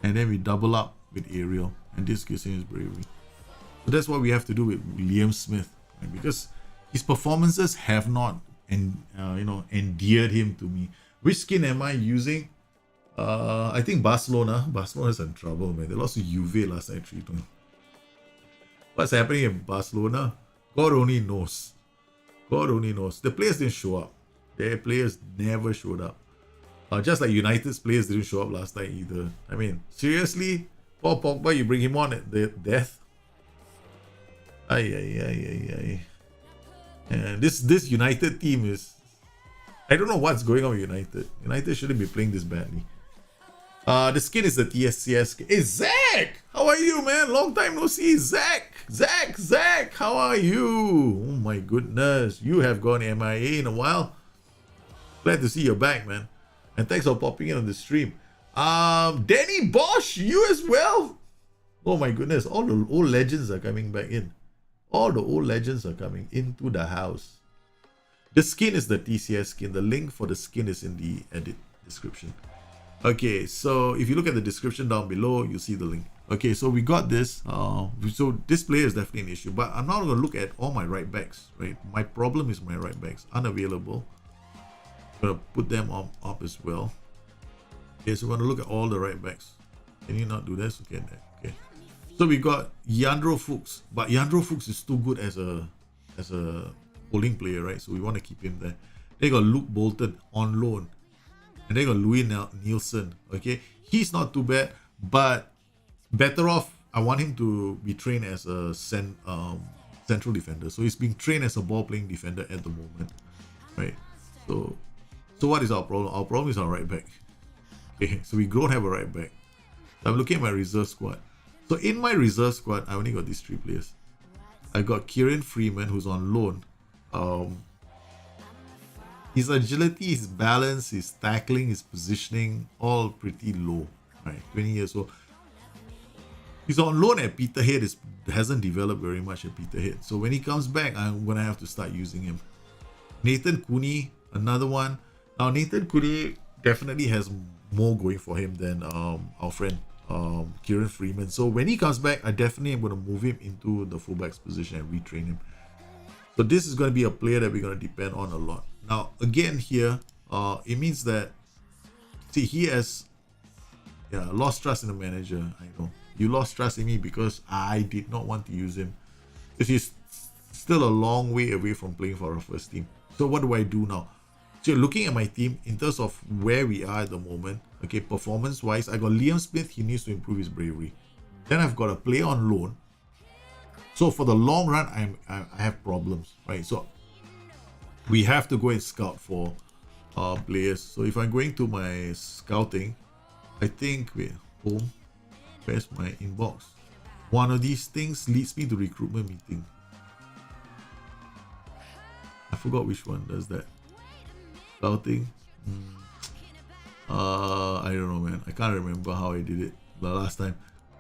and then we double up with aerial, and this gives him his bravery. So that's what we have to do with Liam Smith, right? Because his performances have not endeared him to me. Which skin am I using? I think Barcelona. Barcelona's in trouble, man. They lost to Juve last night 3-2. What's happening in Barcelona? God only knows. God only knows. The players didn't show up. Their players never showed up. Just like United's players didn't show up last night either. I mean, seriously? Paul Pogba, you bring him on at the death? And this United team is... I don't know what's going on with United. United shouldn't be playing this badly. The skin is the TSCS skin. Hey, Zach! How are you, man? Long time no see. Zach! How are you? Oh my goodness. You have gone MIA in a while. Glad to see you're back, man. And thanks for popping in on the stream. Danny Bosch, you as well? Oh my goodness. All the old legends are coming back in. All the old legends are coming into the house. The skin is the TCS skin. The link for the skin is in the edit description. Okay, so if you look at the description down below, you'll see the link. Okay, so we got this. So this player is definitely an issue, but I'm not going to look at all my right backs, right? My problem is my right backs, unavailable. I'm going to put them up as well. Okay, so we're going to look at all the right backs. Can you not do this? Okay, okay. So we got Yandro Fuchs, but Yandro Fuchs is too good as a bowling player, right? So we want to keep him there. They got Luke Bolton on loan. And they got Louis Nielsen. Okay, he's not too bad, but better off. I want him to be trained as a central defender. So he's being trained as a ball-playing defender at the moment, right? So what is our problem? Our problem is our right back. Okay, so we don't have a right back. So I'm looking at my reserve squad. So in my reserve squad, I only got these 3 players. I got Kieran Freeman, who's on loan. His agility, his balance, his tackling, his positioning, all pretty low, right? 20 years old. He's on loan at Peterhead. Hasn't developed very much at Peterhead. So when he comes back, I'm going to have to start using him. Nathan Cooney, another one. Now, Nathan Cooney definitely has more going for him than our friend Kieran Freeman. So when he comes back, I definitely am going to move him into the fullback's position and retrain him. So this is going to be a player that we're going to depend on a lot. Now, again here, it means that, see, he has lost trust in the manager. I know. You lost trust in me because I did not want to use him. Because he's still a long way away from playing for our first team. So what do I do now? So looking at my team, in terms of where we are at the moment, okay, performance-wise, I got Liam Smith. He needs to improve his bravery. Then I've got a player on loan. So for the long run, I have problems, right? So we have to go and scout for players. So if I'm going to my scouting, I think, wait, home, where's my inbox? One of these things leads me to recruitment meeting. I forgot which one does that. Scouting. I don't know, man. I can't remember how I did it the last time.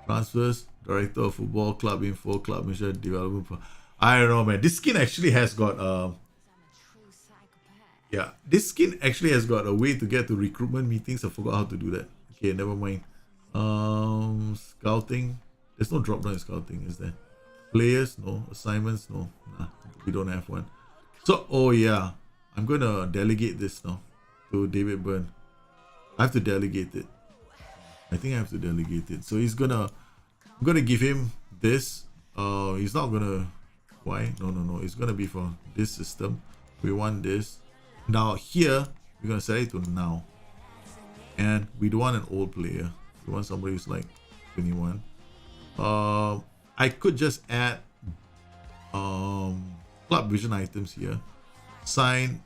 Transfers, Director of Football, Club Info, Club Mission, Development. I don't know, man. This skin actually has got yeah, this skin actually has got a way to get to recruitment meetings. I forgot how to do that. Okay, never mind. Scouting. There's no drop down in scouting, is there? Players, no. Assignments, no. Nah, we don't have one. So, oh yeah, I'm gonna delegate this now to David Byrne. I have to delegate it. I think I have to delegate it. So I'm gonna give him this. He's not gonna. Why? No. It's gonna be for this system. We want this. Now here we're gonna set it to now, and we don't want an old player. We want somebody who's like 21. I could just add club vision items here. Sign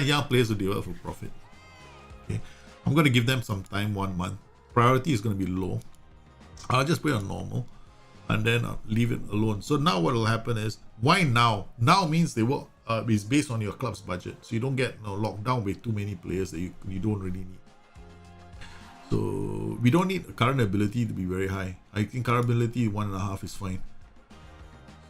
young players to develop for profit. Okay, I'm gonna give them some time, 1 month. Priority is gonna be low. I'll just put it on normal, and then I'll leave it alone. So now what will happen is, why now? Now means they will is based on your club's budget, so you don't get locked down with too many players that you don't really need. So we don't need current ability to be very high. I think current ability 1.5 is fine.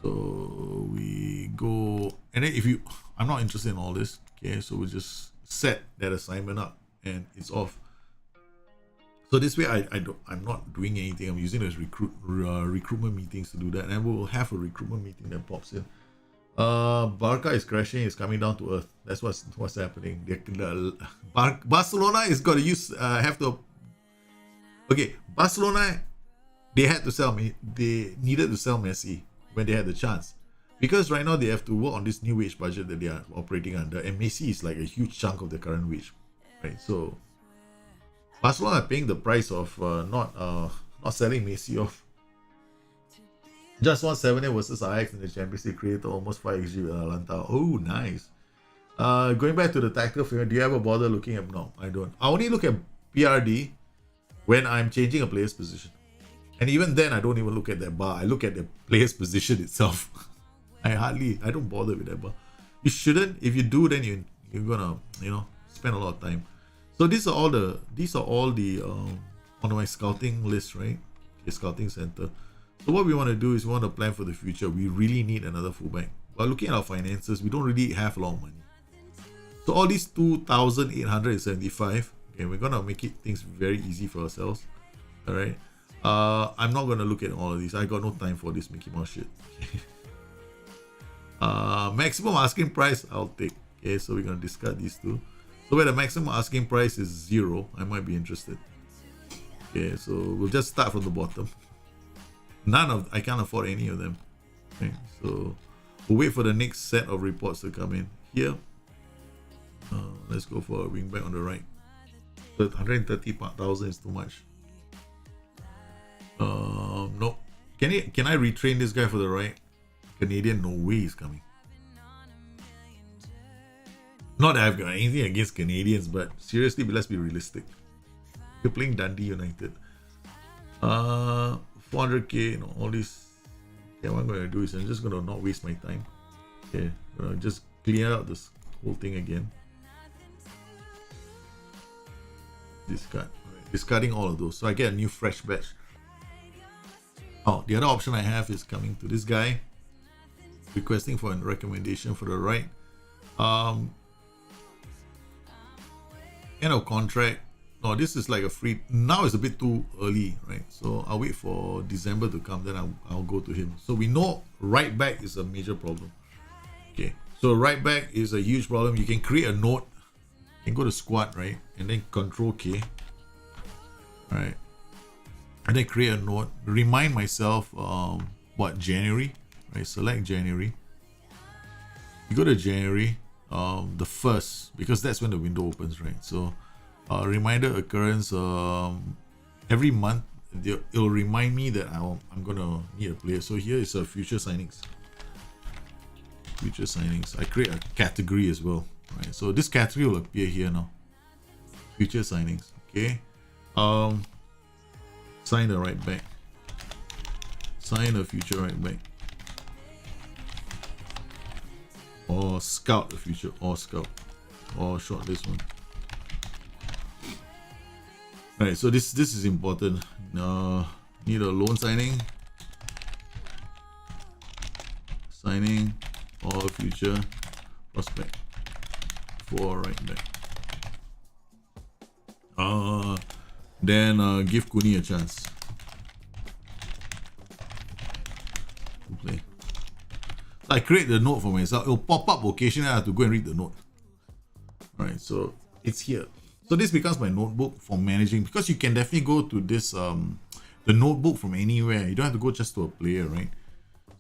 So we go, and then I'm not interested in all this. Okay, so we'll just set that assignment up, and it's off. So this way, I'm not doing anything. I'm using those recruitment meetings to do that, and we'll have a recruitment meeting that pops in. Barca is crashing. It's coming down to earth. That's what's happening. Barcelona is going to Okay, Barcelona, they needed to sell Messi when they had the chance, because right now they have to work on this new wage budget that they are operating under, and Messi is like a huge chunk of the current wage, right? So Barcelona are paying the price of not selling Messi off. Just won 7-8 versus Ajax in the Champions League, created almost 5 XG with Atalanta. Oh, nice. Going back to the tactical framework, do you ever bother looking at? No, I don't. I only look at PRD when I'm changing a player's position. And even then, I don't even look at that bar. I look at the player's position itself. I don't bother with that bar. You shouldn't. If you do, then you're gonna, spend a lot of time. So these are all the on my scouting list, right? Okay, scouting center. So what we want to do is we want to plan for the future. We really need another fullback. But looking at our finances, we don't really have a lot of money. So all these 2,875. Okay, we're gonna make things very easy for ourselves. All right. I'm not gonna look at all of these. I got no time for this Mickey Mouse shit. Maximum asking price, I'll take. Okay, so we're gonna discard these two. So where the maximum asking price is 0, I might be interested. Okay, so we'll just start from the bottom. I can't afford any of them. Okay, so we'll wait for the next set of reports to come in. Here, let's go for a wingback on the right. 130,000 is too much. No. Can I retrain this guy for the right? Canadian, no way he's coming. Not that I've got anything against Canadians, but seriously, let's be realistic. You're playing Dundee United. 400k, all this. Okay, what I'm going to do is I'm just going to not waste my time. Okay, just clear out this whole thing again. Discard. Right. Discarding all of those. So I get a new fresh batch. Oh, the other option I have is coming to this guy. Requesting for a recommendation for the right. End of contract. No, this is like a free. Now it's a bit too early, right? So I'll wait for December to come, then I'll go to him. So we know right back is a major problem. Okay, so right back is a huge problem. You can create a note. You can go to squad, right? And then Control K. Alright. And then create a note. Remind myself, January? Right, select January. You go to January, the 1st, because that's when the window opens, right? So reminder occurrence every month. It'll remind me that I'm gonna need a player. So here is a future signings. Future signings. I create a category as well, right? So this category will appear here now. Future signings. Okay. Sign the right back. Sign a future right back. Or scout the future. Or scout. Or short this one. Right, so this is important. Need a loan signing. Signing all future prospect for right back. Then give Kuni a chance to play. So I create the note for myself. It'll pop up occasionally. I have to go and read the note. Alright, so it's here. So this becomes my notebook for managing, because you can definitely go to this the notebook from anywhere. You don't have to go just to a player, right?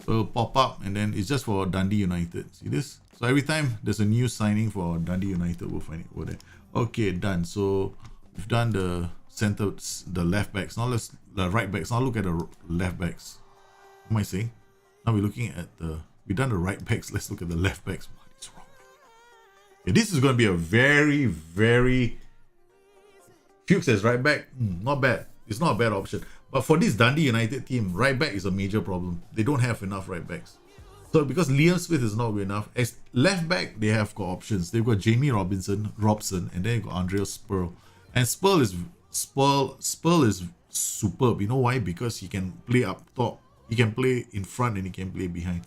So it'll pop up, and then it's just for Dundee United. See this? So every time there's a new signing for Dundee United, we'll find it over there. Okay, done. So we've done the center, the left backs. Now let's the right backs. Now look at the left backs. What am I saying? Now we're looking at we've done the right backs. Let's look at the left backs. What is wrong? Okay, this is going to be a very, very Fuchs as right back, not bad. It's not a bad option. But for this Dundee United team, right back is a major problem. They don't have enough right backs. So because Liam Smith is not good enough, as left back, they have got options. They've got Jamie Robson, and then you've got Andreas Spurl. And Spurl is superb. You know why? Because he can play up top, he can play in front, and he can play behind.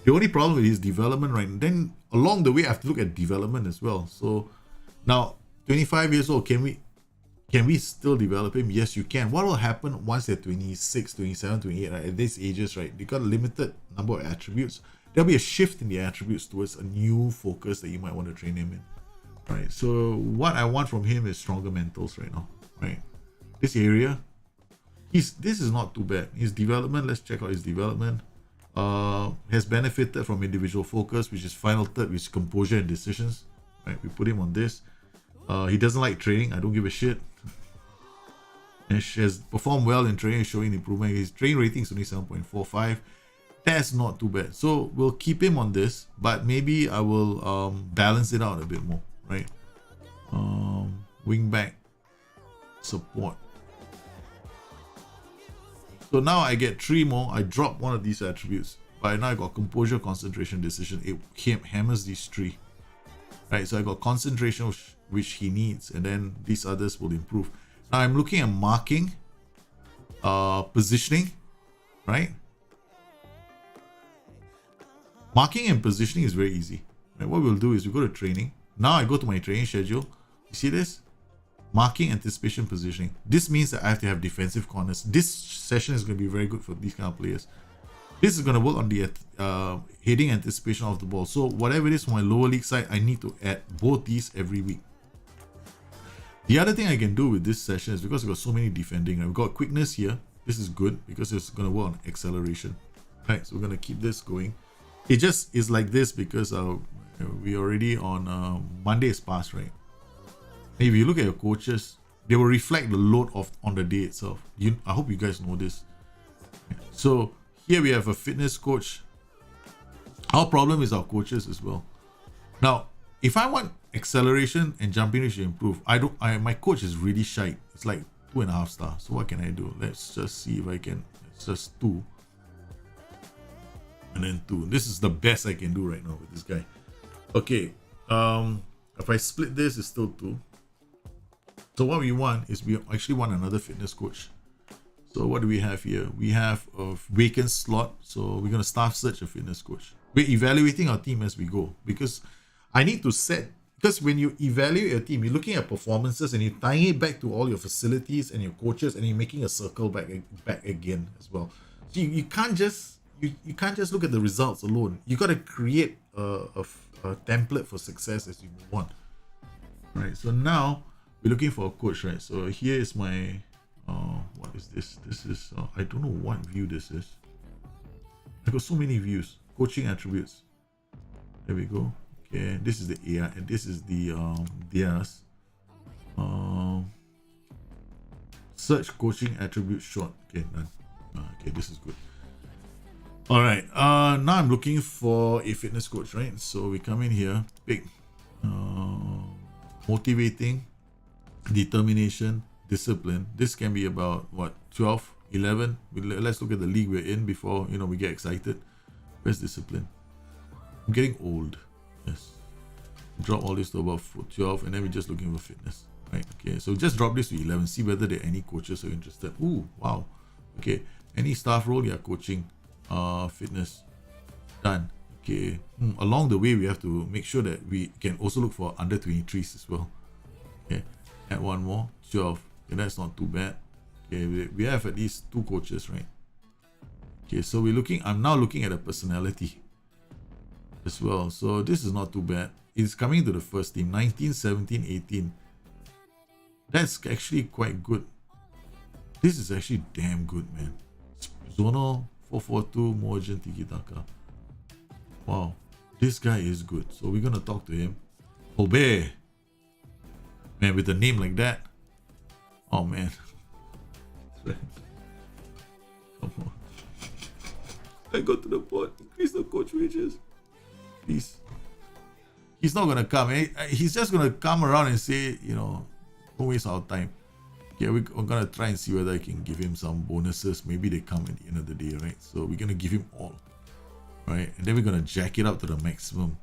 The only problem with his development, right? And then along the way, I have to look at development as well. So now, 25 years old, can we still develop him? Yes, you can. What will happen once they're 26, 27, 28, right? At these ages, right? They got a limited number of attributes. There'll be a shift in the attributes towards a new focus that you might want to train him in. Right. So what I want from him is stronger mentals right now. Right. This area, this is not too bad. His development, let's check out his development. Has benefited from individual focus, which is final third, which is composure and decisions. Right. We put him on this. He doesn't like training. I don't give a shit. And she has performed well in training, showing improvement. His training rating is only 7.45. That's not too bad. So we'll keep him on this, but maybe I will balance it out a bit more, right? Wing back support. So now I get 3 more. I drop one of these attributes, but now I got composure, concentration, decision. It hammers these 3, right? So I got concentration, which he needs, and then these others will improve. Now I'm looking at marking, positioning, right? Marking and positioning is very easy. Right? What we'll do is we go to training. Now I go to my training schedule. You see this? Marking, anticipation, positioning. This means that I have to have defensive corners. This session is going to be very good for these kind of players. This is going to work on the heading, anticipation of the ball. So whatever it is for my lower league side, I need to add both these every week. The other thing I can do with this session is, because we've got so many defending, right? We've got quickness here. This is good because it's going to work on acceleration. Right, so we're going to keep this going. It just is like this because we already on Monday is past, right? If you look at your coaches, they will reflect the load on the day itself. I hope you guys know this. So here we have a fitness coach. Our problem is our coaches as well. Now, if I want acceleration and jumping range to improve, my coach is really shite. It's like 2.5 stars. So what can I do? Let's just see if I can. It's just 2. And then 2. This is the best I can do right now with this guy. Okay. If I split this, it's still 2. So what we want is, we actually want another fitness coach. So what do we have here? We have a vacant slot. So we're going to staff search a fitness coach. We're evaluating our team as we go, because I need to set, because when you evaluate your team, you're looking at performances and you're tying it back to all your facilities and your coaches, and you're making a circle back again as well. So you can't just look at the results alone. You got to create a template for success as you move on. Right. So now we're looking for a coach, right? So here is my what is this? This is I don't know what view this is. I got so many views. Coaching attributes. There we go. Okay, this is the AI, and this is the theirs. Search coaching attribute short. Okay, done. Okay, this is good. All right. Now I'm looking for a fitness coach, right? So we come in here, pick motivating, determination, discipline. This can be about what, 12, 11. Let's look at the league we're in before we get excited. Where's discipline? I'm getting old. Yes. Drop all this to about 12, and then we're just looking for fitness. Right, okay, so just drop this to 11, see whether there are any coaches who are interested. Ooh, wow. Okay, any staff role? Yeah, coaching, fitness, done. Okay, along the way, we have to make sure that we can also look for under 23s as well. Okay, add one more, 12. Okay, that's not too bad. Okay, we have at least 2 coaches, right? Okay, so I'm now looking at a personality as well. So this is not too bad. It's coming to the first team, 19, 17, 18. That's actually quite good. This is actually damn good, man. Zonal 442, more urgent tiki taka. Wow, this guy is good. So we're gonna talk to him. Obey, man, with a name like that. Oh man, come on. I go to the board. Increase the coach wages, please. He's not gonna come. He's just gonna come around and say, don't waste our time. Okay, we're gonna try and see whether I can give him some bonuses. Maybe they come at the end of the day, right? So we're gonna give him all, right? And then we're gonna jack it up to the maximum.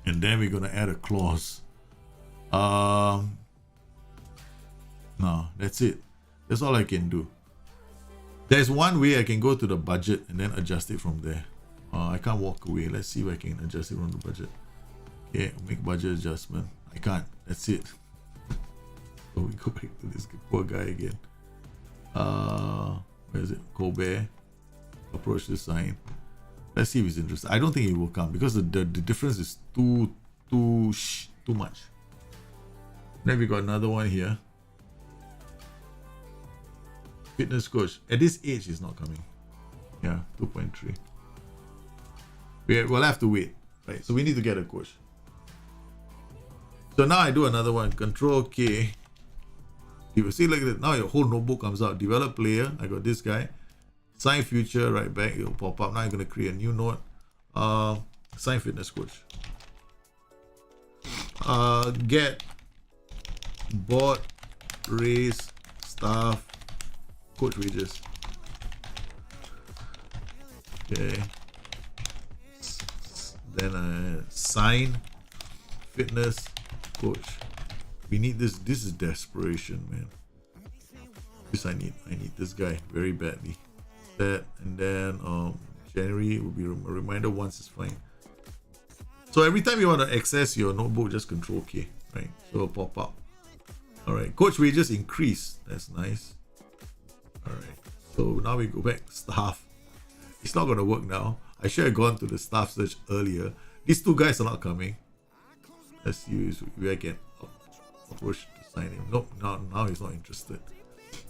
And then we're gonna add a clause. No, that's it. That's all I can do. There's one way I can go to the budget and then adjust it from there. I can't walk away. Let's see if I can adjust it from the budget. Okay, make budget adjustment. I can't. That's it. So we go back to this poor guy again. Where is it? Colbert. Approach the sign. Let's see if he's interested. I don't think he will come because the difference is too much. Then we got another one here. Fitness coach. At this age, he's not coming. Yeah, 2.3. We'll have to wait. Right, so we need to get a coach. So now I do another one. Control K. See, like that. Now your whole notebook comes out. Develop player. I got this guy. Sign future. Right back. It'll pop up. Now I'm gonna create a new note. Sign fitness coach. Get board raise staff coach wages. Okay. Then sign fitness coach. We need this. This is desperation, man. This I need this guy very badly. That, and then January will be a reminder once is fine. So every time you want to access your notebook, just control K, right? So it'll pop up. All right, coach wages increase. That's nice. All right, so now we go back staff. It's not gonna work now. I should have gone to the staff search earlier. These 2 guys are not coming. Let's see if I can approach to sign him. Nope, now he's not interested.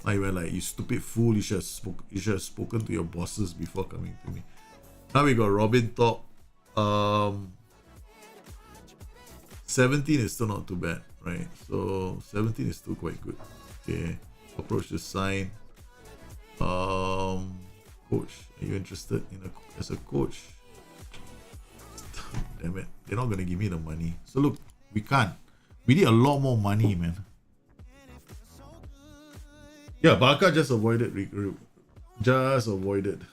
Now he went like, you stupid fool, you should have spoken to your bosses before coming to me. Now we got Robin Top. 17 is still not too bad, right? So 17 is still quite good. Okay, approach the sign. Coach, are you interested in as a coach? Damn it, they're not gonna give me the money. So look, we can't. We need a lot more money, man. Yeah, Barca just avoided Just avoided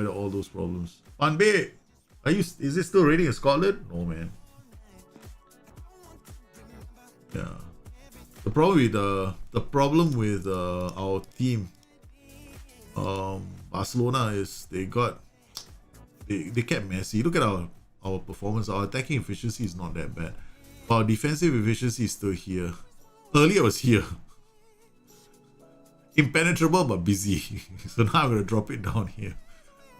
all those problems. Panbe, is it still raining in Scotland? No, man. Yeah. The problem with our team, Barcelona, is they kept messy. Look at our performance. Our attacking efficiency is not that bad. Our defensive efficiency is still here. Earlier it was here. Impenetrable but busy. So now I'm gonna drop it down here.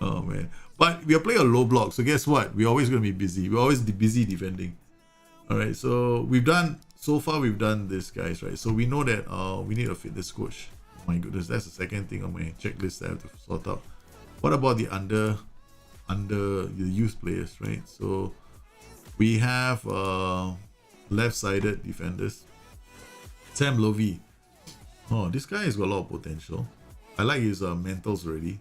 Oh man. But we are playing a low block, so guess what? We're always gonna be busy. We're always busy defending. Alright, so we've done this, guys, right? So we know that we need a fitness coach. Oh my goodness, that's the second thing on my checklist I have to sort out. What about the under the youth players, right? So we have left-sided defenders. Sam Lovey. Oh, this guy has got a lot of potential. I like his mentals already.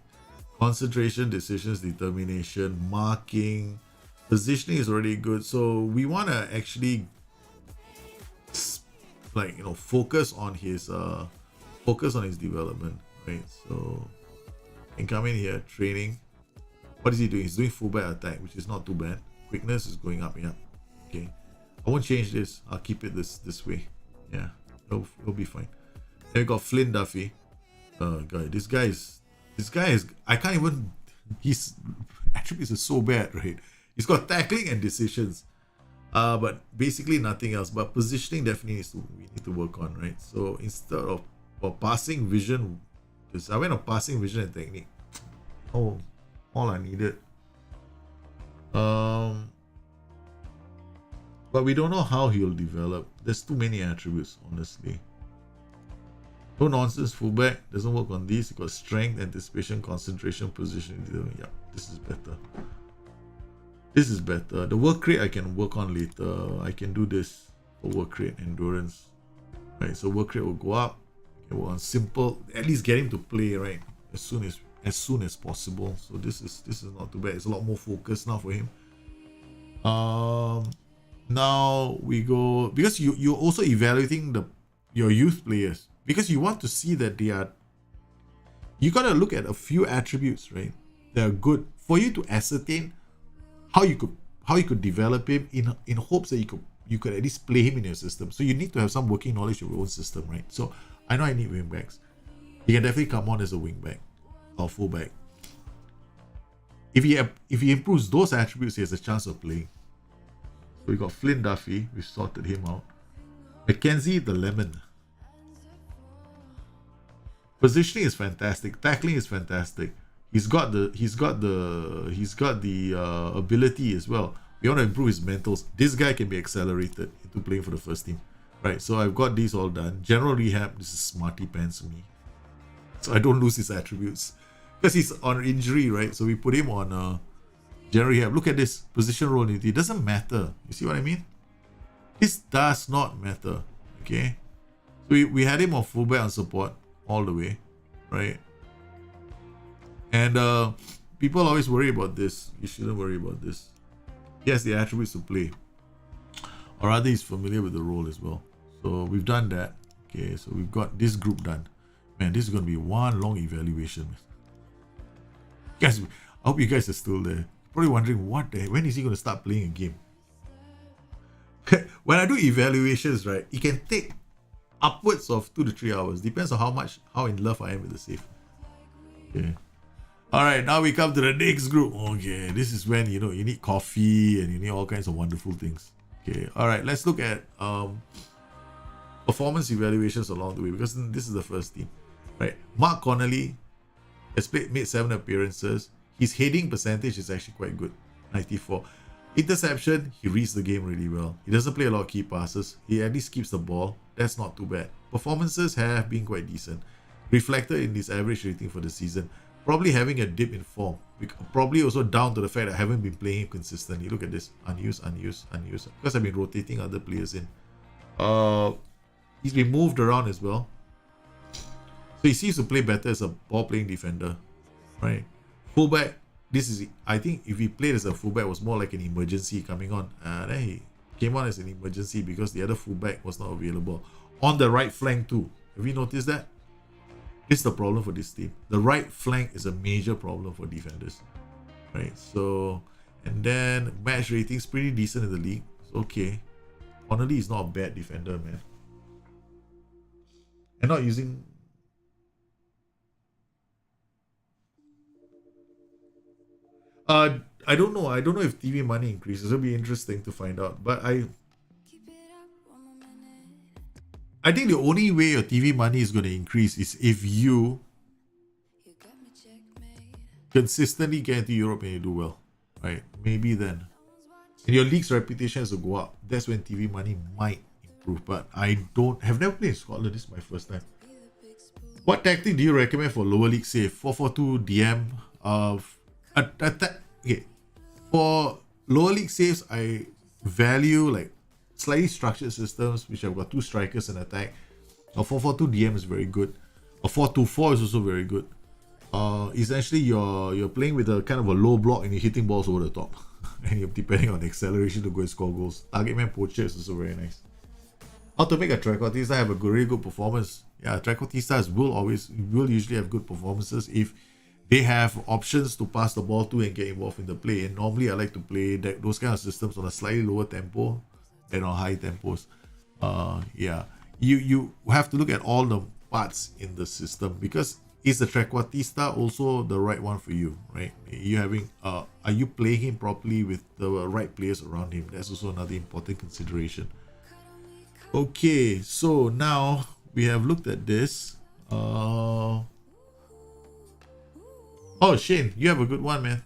Concentration, decisions, determination, marking, positioning is already good. So we want to actually focus on his development, right? So can come in here, training. What is he doing? He's doing fullback attack, which is not too bad. Quickness is going up, yeah. Okay. I won't change this. I'll keep it this way. Yeah, it'll be fine. Then we got Flynn Duffy. Oh god, this guy is I can't even, his attributes are so bad, right? He's got tackling and decisions. But basically nothing else. But positioning definitely we need to work on, right? So instead of passing vision, because I went on passing vision and technique. Oh, all I needed. But we don't know how he'll develop. There's too many attributes, honestly. No nonsense fullback, doesn't work on these. You got strength, anticipation, concentration, position. Yeah, this is better. This is better. The work rate I can work on later. I can do this for work rate, endurance. Right, so work rate will go up. Okay, work on simple. At least get him to play, right? As soon as possible. So this is not too bad. It's a lot more focus now for him. Now we go, because you're also evaluating your youth players, because you want to see that you gotta look at a few attributes, right? That are good for you to ascertain how you could develop him in hopes that you could at least play him in your system. So you need to have some working knowledge of your own system, right? So I know I need wingbacks. He can definitely come on as a wingback or fullback. If he improves those attributes, he has a chance of playing. So we got Flynn Duffy, we sorted him out. Mackenzie the Lemon. Positioning is fantastic. Tackling is fantastic. He's got the ability as well. We want to improve his mentals. This guy can be accelerated into playing for the first team. Right, so I've got these all done. General rehab, this is smarty pants for me. So I don't lose his attributes. Because he's on injury, right? So we put him on general rehab. Look at this. Position role unity. It doesn't matter. You see what I mean? This does not matter. Okay? So we had him on fullback and support all the way. Right? And people always worry about this. You shouldn't worry about this. He has the attributes to play. Or rather, he's familiar with the role as well. So we've done that. Okay, so we've got this group done. Man, this is going to be one long evaluation. Guys, I hope you guys are still there. Probably wondering, when is he going to start playing a game? When I do evaluations, right, it can take upwards of 2 to 3 hours. Depends on how in love I am with the safe. Okay. Alright, now we come to the next group. Okay, this is when you need coffee and you need all kinds of wonderful things. Okay, alright, let's look at performance evaluations along the way, because this is the first team. Right, Mark Connolly has made 7 appearances. His heading percentage is actually quite good, 94. Interception, he reads the game really well. He doesn't play a lot of key passes. He at least keeps the ball. That's not too bad. Performances have been quite decent. Reflected in his average rating for the season. Probably having a dip in form. Probably also down to the fact that I haven't been playing him consistently. Look at this. Unused. Because I've been rotating other players in. He's been moved around as well. So he seems to play better as a ball-playing defender. Right? Fullback. I think if he played as a fullback, it was more like an emergency coming on. Then he came on as an emergency because the other fullback was not available. On the right flank too. Have you noticed that? This is the problem for this team. The right flank is a major problem for defenders. Right, so, and then match ratings pretty decent in the league. It's okay. Connolly is not a bad defender, man. And not using... I don't know. I don't know if TV money increases. It'll be interesting to find out. But I think the only way your TV money is going to increase is if you consistently get into Europe and you do well, right? Maybe then. And your league's reputation has to go up. That's when TV money might improve. But I have never played in Scotland. This is my first time. What tactic do you recommend for lower league save? 442 DM of okay. For lower league saves, I value like slightly structured systems, which have got 2 strikers and attack. A 442 DM is very good. A 424 is also very good. Essentially you're playing with a kind of a low block and you're hitting balls over the top. And you're depending on the acceleration to go and score goals. Target man poacher is also very nice. How to make a Trequartista have a really good performance? Yeah, Trequartistas will usually have good performances if they have options to pass the ball to and get involved in the play. And normally I like to play those kind of systems on a slightly lower tempo high tempos. Yeah, you have to look at all the parts in the system, because is the trequartista also the right one for you, right? You having are you playing him properly with the right players around him? That's also another important consideration. Okay, so now we have looked at this. Oh, Shane, you have a good one, man.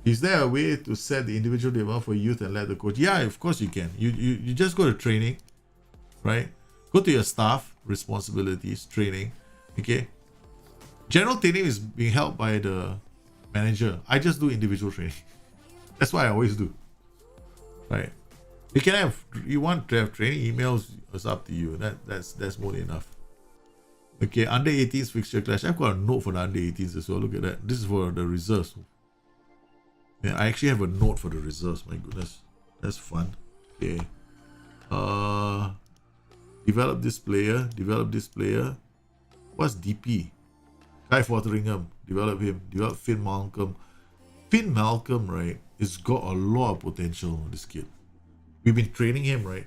Is there a way to set the individual development for youth and let the coach? Yeah, of course you can. You just go to training, right? Go to your staff, responsibilities, training. Okay. General training is being held by the manager. I just do individual training. That's what I always do. Right. You want to have training emails, it's up to you. That's more than enough. Okay, under 18s fixture clash. I've got a note for the under 18s as well. Look at that. This is for the reserves. Yeah, I actually have a note for the reserves. My goodness, that's fun. Okay. Develop this player. What's DP? Guy Fotheringham. Develop him. Develop Finn Malcolm. Finn Malcolm, right, has got a lot of potential, this kid. We've been training him, right?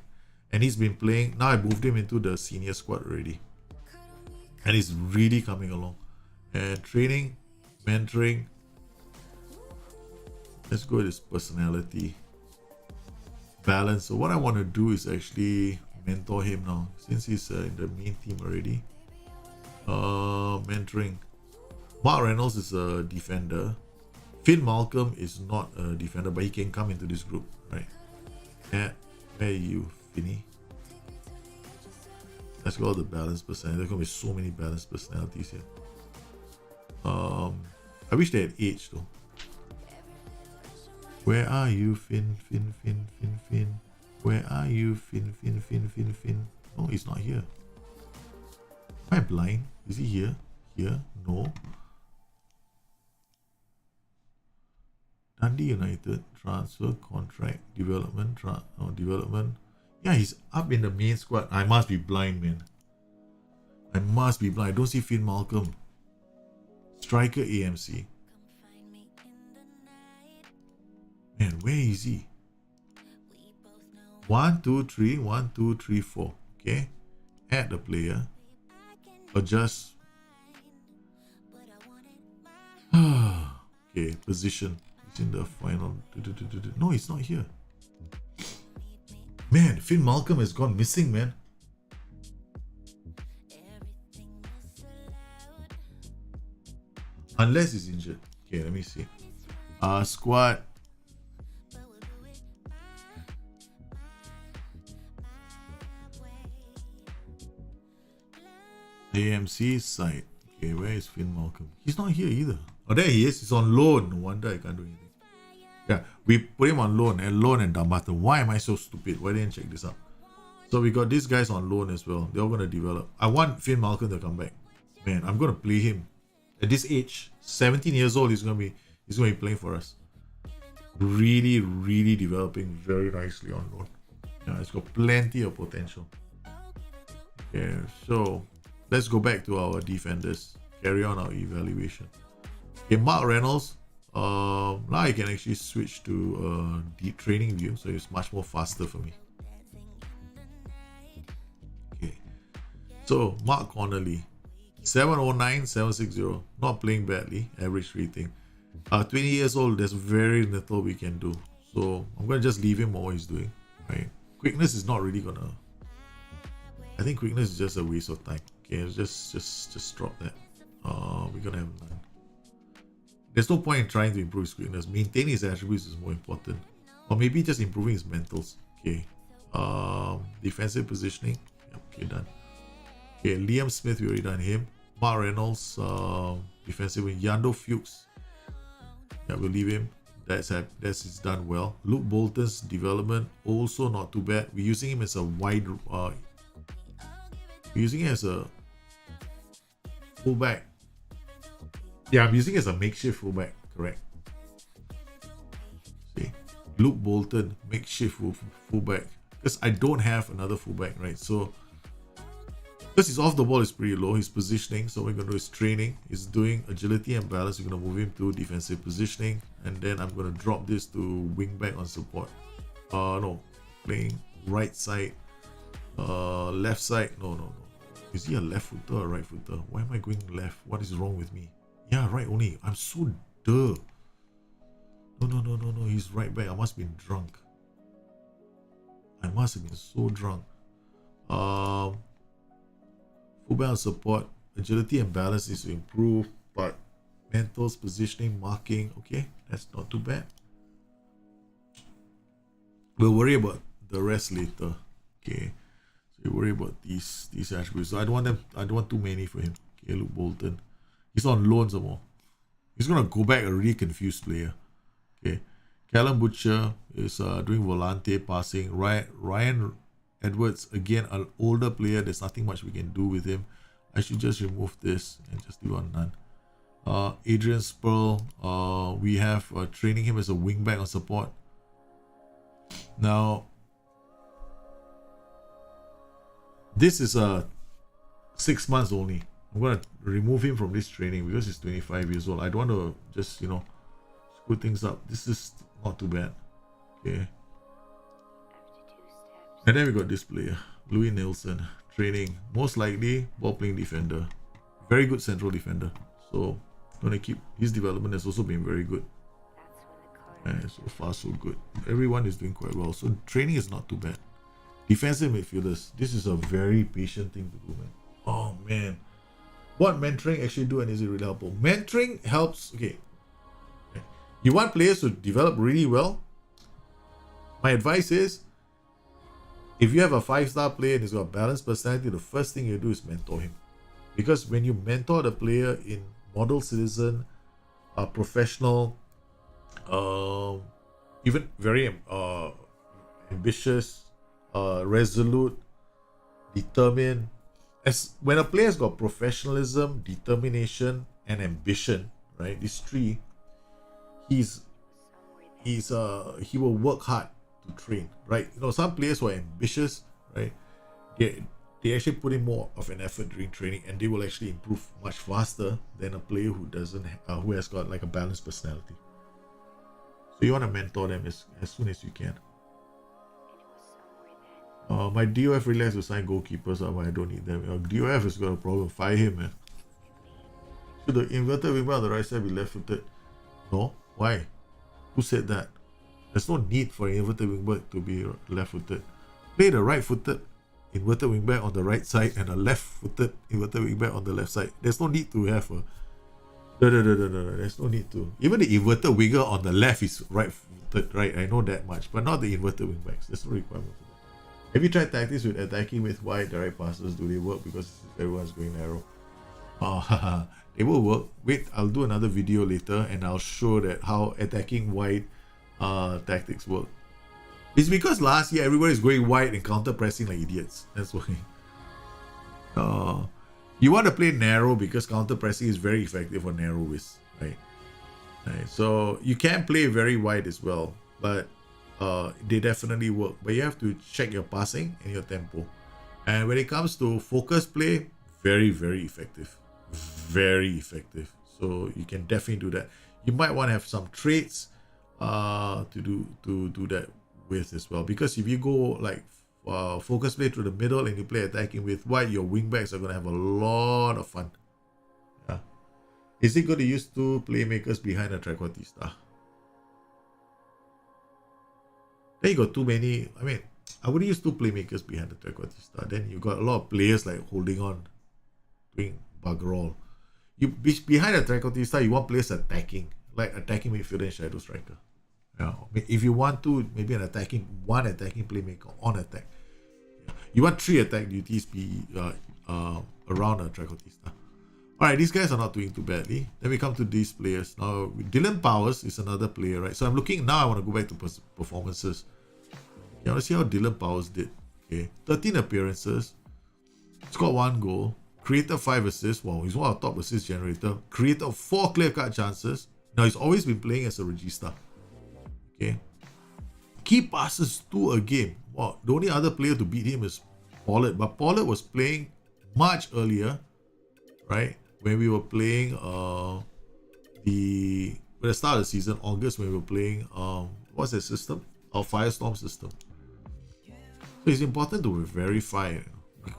And he's been playing. Now I moved him into the senior squad already. And he's really coming along. And training, mentoring. Let's go with his personality. Balance. So what I want to do is actually mentor him now, since he's in the main team already. Mentoring. Mark Reynolds is a defender. Finn Malcolm is not a defender, but he can come into this group, right? Yeah, where are you, Finny? Let's go the balanced personality. There's gonna be so many balanced personalities here. I wish they had age though. Where are you, Finn? Where are you, Finn? Oh, he's not here. Am I blind? Is he here? Here? No. Dundee United, transfer, contract, development, development. Yeah, he's up in the main squad. I must be blind, man. I don't see Finn Malcolm. Striker AMC. Man, where is he? 1, 2, 3, 1, 2, 3, 4. Okay. Add the player. Adjust. Okay, position. It's in the final. No, it's not here. Man, Finn Malcolm has gone missing, man. Unless he's injured. Okay, let me see. Squad. AMC side. Okay, where is Finn Malcolm? He's not here either. Oh, there he is. He's on loan. No wonder I can't do anything. Yeah, we put him on loan and Damata. Why am I so stupid? Why didn't I check this out? So we got these guys on loan as well. They're all going to develop. I want Finn Malcolm to come back. Man, I'm going to play him. At this age, 17 years old, he's going to be playing for us. Really, really developing very nicely on loan. Yeah, it's got plenty of potential. Okay, so let's go back to our defenders. Carry on our evaluation. Okay, Mark Reynolds. Now I can actually switch to the training view, so it's much more faster for me. Okay, so Mark Connolly, 709, 760, not playing badly, average rating. 20 years old, there's very little we can do. So I'm gonna just leave him what he's doing. Right, quickness is not really gonna. I think quickness is just a waste of time. Okay, just drop that. We're gonna have none. There's no point in trying to improve his quickness. Maintaining his attributes is more important. Or maybe just improving his mentals. Okay. Defensive positioning. Yep, okay, done. Okay, Liam Smith, we already done him. Mark Reynolds, defensive wing. Yando Fuchs. Yeah, we'll leave him. That's done well. Luke Bolton's development, also not too bad. We're using him as a wide we're using him as a fullback. Yeah, I'm using it as a makeshift fullback, correct. See, Luke Bolton, makeshift fullback. Because I don't have another fullback, right? So Because his off the ball is pretty low, his positioning, so we're going to do his training. He's doing agility and balance. We're going to move him to defensive positioning. And then I'm going to drop this to wing back on support. No, playing right side, left side. No. Is he a left footer or right footer? Why am I going left? What is wrong with me? Yeah, right only. I'm so duh. No. He's right back. I must have been drunk. I must have been so drunk. Fullback and support, agility and balance is to improve, but mentals, positioning, marking, okay, that's not too bad. We'll worry about the rest later. Okay, so we worry about these attributes. So I don't want too many for him. Okay, Luke Bolton, he's on loan some more. He's gonna go back a really confused player. Okay, Callum Butcher is doing volante passing. Ryan Edwards, again, an older player. There's nothing much we can do with him. I should just remove this and just do on none. Adrian Spurl, we have training him as a wingback on support. Now, this is 6 months only. I'm going to remove him from this training because he's 25 years old. I don't want to just, screw things up. This is not too bad. Okay. And then we got this player, Louis Nielsen, training, most likely ball playing defender, very good central defender. So gonna keep his development has also been very good. And so far so good. Everyone is doing quite well. So training is not too bad. Defensive midfielders, this is a very patient thing to do, man. Oh man, what mentoring actually do and is it really helpful? Mentoring helps. Okay, you want players to develop really well. My advice is, if you have a 5-star player and he's got a balanced personality, the first thing you do is mentor him. Because when you mentor the player in model citizen, professional, even very ambitious, resolute, determined, as when a player's got professionalism, determination, and ambition, right? These three, he will work hard to train, right? Some players who are ambitious, right, they actually put in more of an effort during training, and they will actually improve much faster than a player who doesn't who has got like a balanced personality. So you want to mentor them as soon as you can. My DOF really has to sign goalkeepers, but I don't need them. DOF has got a problem. Fire him, man. Should the inverted wingback on the right side be left-footed? No. Why? Who said that? There's no need for an inverted wingback to be left-footed. Play the right-footed inverted wingback on the right side and a left-footed inverted wingback on the left side. There's no need to have a... No. There's no need to. Even the inverted winger on the left is right-footed, right? I know that much, but not the inverted wingbacks. There's no requirement for that. Have you tried tactics with attacking with wide direct passes? Do they work? Because everyone's going narrow. They will work. Wait, I'll do another video later and I'll show that how attacking wide tactics work. It's because last year everybody's going wide and counter pressing like idiots. That's why. You want to play narrow because counter pressing is very effective on narrow widths, right? So you can play very wide as well, but they definitely work. But you have to check your passing and your tempo. And when it comes to focus play, very, very effective. Very effective. So you can definitely do that. You might want to have some traits to do that with as well, because if you go like focus play through the middle and you play attacking with wide, your wingbacks are going to have a lot of fun. Yeah. Is it good to use two playmakers behind a trequartista? Then you got too many. I mean, I wouldn't use two playmakers behind the trequartista. Then you got a lot of players like holding on, doing bugger all. You behind the trequartista, you want players attacking, like attacking midfielder and shadow striker. Yeah. If you want to, maybe one attacking playmaker on attack. Yeah. You want 3 attack duties be around a trequartista. Alright, these guys are not doing too badly. Then we come to these players. Now, Dylan Powers is another player, right? So I'm looking, now I want to go back to performances. I want to see how Dylan Powers did. Okay, 13 appearances, scored 1 goal, created 5 assists. Wow, he's one of the top assist generator. Created 4 clear-cut chances. Now, he's always been playing as a regista. Okay, key passes 2 a game. Wow, the only other player to beat him is Pollard, but Pollard was playing much earlier, right? When we were playing at the start of the season, August, when we were playing what's that system? Our Firestorm system. So it's important to verify.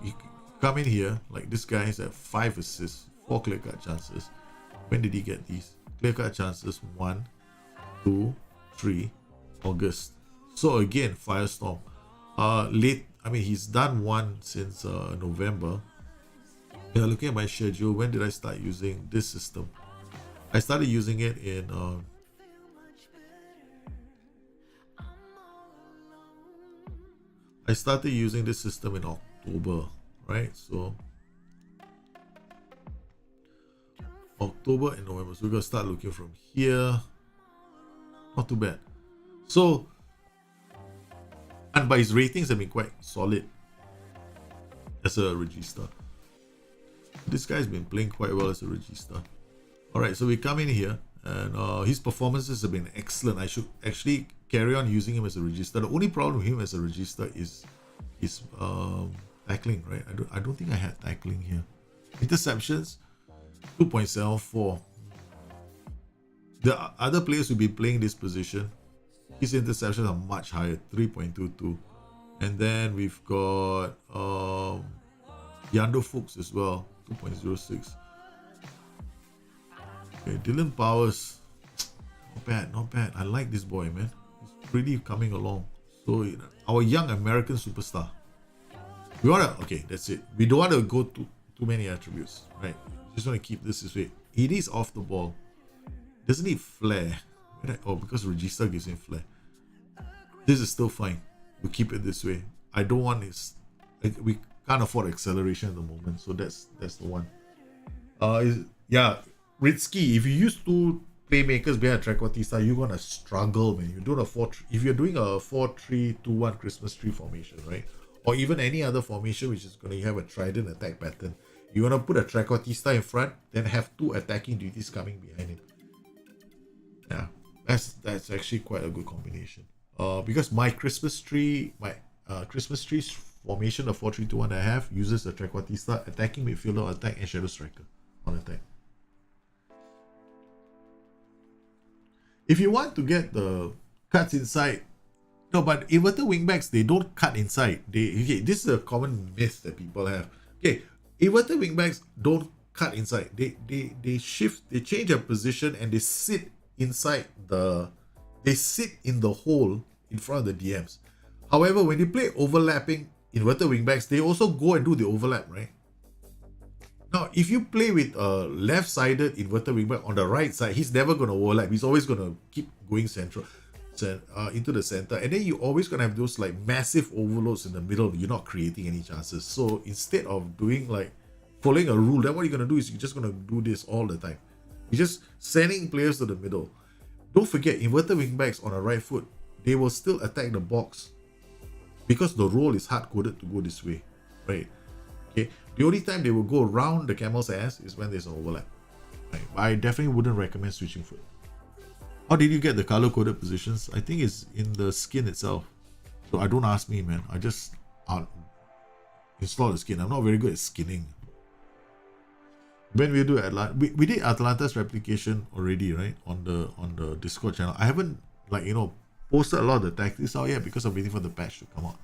You come in here, like this guy is at 5 assists, 4 clear cut chances. When did he get these? Clear cut chances 1, 2, 3, August. So again, Firestorm. He's done one since November. Yeah, looking at my schedule, when did I start using this system? I started using it in I started using this system in October, right? So October and November. So we're gonna start looking from here. Not too bad. So, but his ratings have been quite solid as a regista. This guy's been playing quite well as a regista. Alright, so we come in here and his performances have been excellent. I should actually carry on using him as a regista. The only problem with him as a regista is tackling, right? I don't think I had tackling here. Interceptions 2.74. The other players who be playing this position, his interceptions are much higher, 3.22. And then we've got Yando Fuchs as well, 2.06. Okay, Dylan Powers, not bad. I like this boy, man. He's really coming along. So our young American superstar. We wanna, okay, that's it. We don't want to go to too many attributes, right? Just want to keep this way. He is off the ball. Doesn't need flair. Oh, because Regista gives him flair. This is still fine. We'll keep it this way. I don't want this. We can't afford acceleration at the moment, so that's the one. Ritsky. If you use two playmakers behind a trequartista, you're gonna struggle, man. If you're doing a 4-3-2-1 Christmas tree formation, right? Or even any other formation which is gonna have a trident attack pattern, you wanna put a trequartista in front, then have two attacking duties coming behind him. Yeah, that's actually quite a good combination. Because my Christmas tree formation, the 4-3-2-1 I have, uses a trequartista, attacking midfielder, attack, and shadow striker on attack. If you want to get the cuts inside, no, but inverted wingbacks, they don't cut inside. This is a common myth that people have. Okay, inverted wingbacks don't cut inside. They shift, they change their position, and they sit inside they sit in the hole in front of the DMs. However, when they play overlapping inverted wingbacks, they also go and do the overlap, right? Now, if you play with a left-sided inverted wingback on the right side, he's never going to overlap. He's always going to keep going central into the center, and then you're always going to have those like massive overloads in the middle. You're not creating any chances. So instead of doing like following a rule, then what you're going to do is you're just going to do this all the time. You're just sending players to the middle. Don't forget, inverted wingbacks on a right foot, they will still attack the box because the role is hard-coded to go this way, right? Okay. The only time they will go around the camel's ass is when there's an overlap. Right? I definitely wouldn't recommend switching foot. How did you get the color-coded positions? I think it's in the skin itself. So don't ask me, man. I just install the skin. I'm not very good at skinning. When we do Atlanta, we did Atlanta's replication already, right? On the Discord channel. I haven't posted a lot of the tactics out yet because I'm waiting for the patch to come out.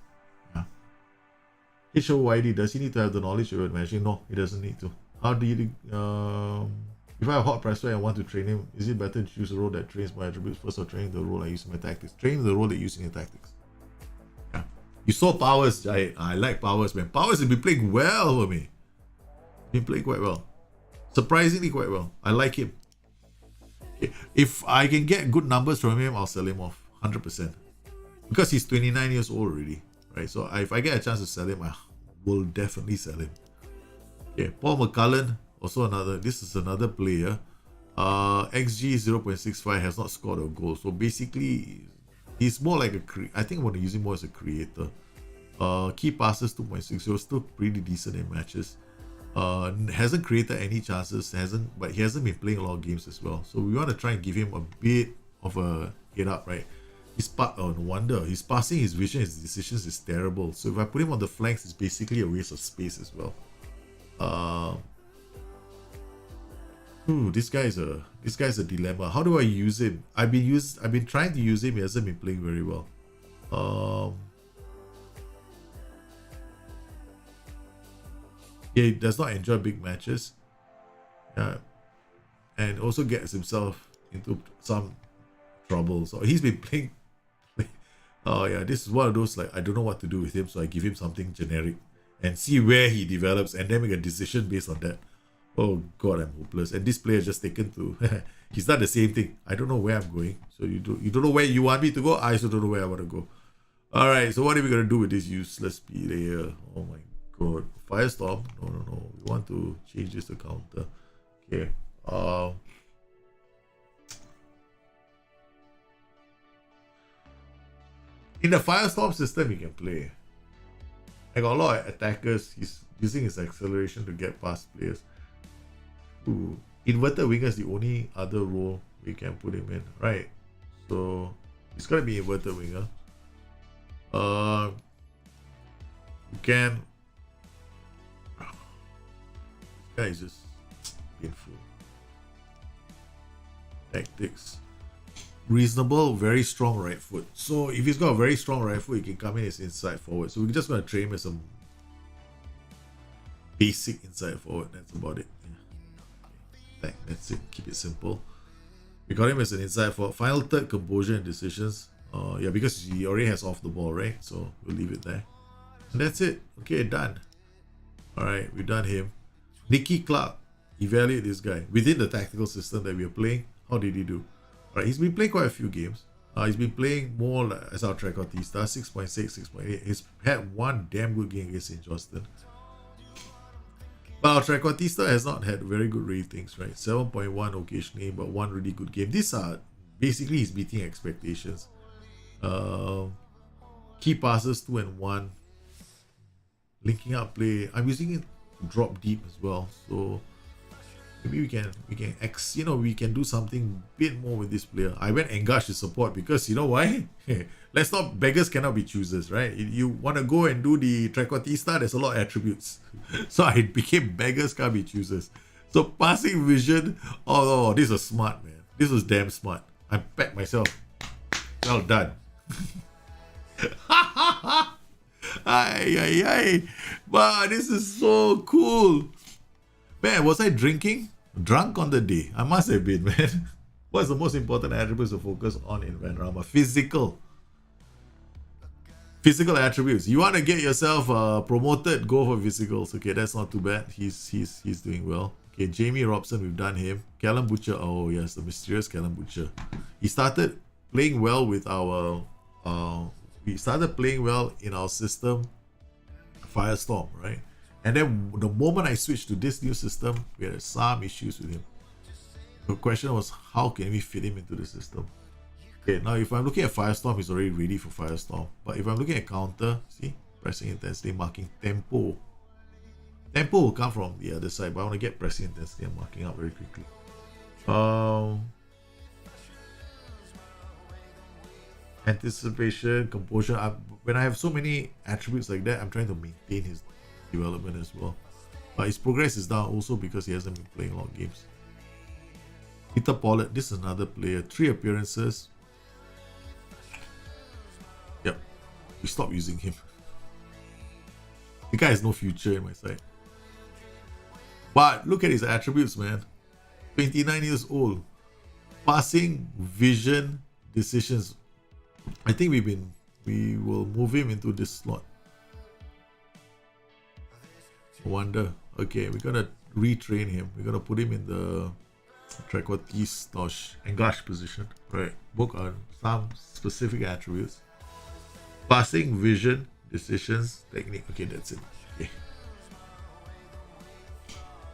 HOYD, does he need to have the knowledge of matching? No, he doesn't need to. How do you if I have a hot prospect and want to train him, is it better to choose a role that trains my attributes first or training the role I use in my tactics? Training the role that you use in your tactics. Yeah. You saw Powers. I like Powers, man. Powers has been playing well for me. Been playing quite well. Surprisingly quite well. I like him. If I can get good numbers from him, I'll sell him off 100%. Because he's 29 years old already. Right, so if I get a chance to sell him, I will definitely sell him. Okay, Paul McCullen, also this is another player. XG 0.65, has not scored a goal. So basically, he's more like I think I'm going to use him more as a creator. Key passes 2.60, still pretty decent in matches. Hasn't created any chances, but he hasn't been playing a lot of games as well. So we want to try and give him a bit of a get up, right? No wonder. His passing, his vision, his decisions is terrible. So if I put him on the flanks, it's basically a waste of space as well. Uh, this guy's a dilemma. How do I use him? I've been trying to use him. He hasn't been playing very well. He does not enjoy big matches. Yeah, and also gets himself into some trouble. So he's been playing. Oh yeah, this is one of those, like, I don't know what to do with him, so I give him something generic and see where he develops, and then make a decision based on that. Oh god, I'm hopeless. And this player just taken to he's done the same thing. I don't know where I'm going. So you don't know where you want me to go. I also don't know where I want to go. All right. So what are we gonna do with this useless player? Oh my god, Firestorm. No. We want to change this to counter. Okay. In the Firestorm system, he can play. I got a lot of attackers. He's using his acceleration to get past players. Ooh. Inverted winger is the only other role we can put him in. Right. So it's gonna be inverted winger. You can. This guy is just painful. Tactics. Reasonable, very strong right foot. So if he's got a very strong right foot, he can come in as inside forward. So we're just going to train him as a basic inside forward. That's about it. Yeah. That's it. Keep it simple. We got him as an inside forward. Final third, composure and decisions. Yeah, because he already has off the ball, right? So we'll leave it there. And that's it. Okay, done. All right, we've done him. Nicky Clark. Evaluate this guy. Within the tactical system that we are playing, how did he do? Alright, he's been playing quite a few games. He's been playing more like, as our Trequartista, 6.6, 6.8. He's had one damn good game against St. Johnston. But our Trequartista has not had very good ratings, right? 7.1 occasionally, but one really good game. These are basically he's beating expectations. Key passes 2 and 1. Linking up play. I'm using it to drop deep as well. So maybe we can we can do something a bit more with this player. I went Engash to support because you know why? Let's not, beggars cannot be choosers, right? If you want to go and do the Trequartista, there's a lot of attributes. So I became beggars can't be choosers. So passing vision, oh, this was smart, man. This was damn smart. I pat myself. Well done. Ay. Wow, this is so cool. Man, was I drunk on the day? I must have been, man. What's the most important attributes to focus on in Vanrama? Physical attributes. You want to get yourself promoted, go for physicals. Okay, that's not too bad. He's doing well. Okay, Jamie Robson, we've done him. Callum Butcher, oh yes, the mysterious Callum Butcher. He started playing well with our we started playing well in our system, Firestorm, right? And then the moment I switched to this new system, we had some issues with him. The question was, how can we fit him into the system? Okay, now if I'm looking at Firestorm, he's already ready for Firestorm. But if I'm looking at counter, see, pressing intensity, marking tempo. Tempo will come from the other side, but I want to get pressing intensity and marking up very quickly. Anticipation, composure. When I have so many attributes like that, I'm trying to maintain his development as well. But his progress is down also because he hasn't been playing a lot of games. Peter Pollard, this is another player. 3 appearances. Yep. We stopped using him. The guy has no future in my side. But look at his attributes, man. 29 years old. Passing, vision, decisions. I think we will move him into this slot. Wonder. Okay, we're gonna retrain him. We're gonna put him in the Trequartista Engash position. Right. Book on some specific attributes. Passing, vision, decisions, technique. Okay, that's it. Okay.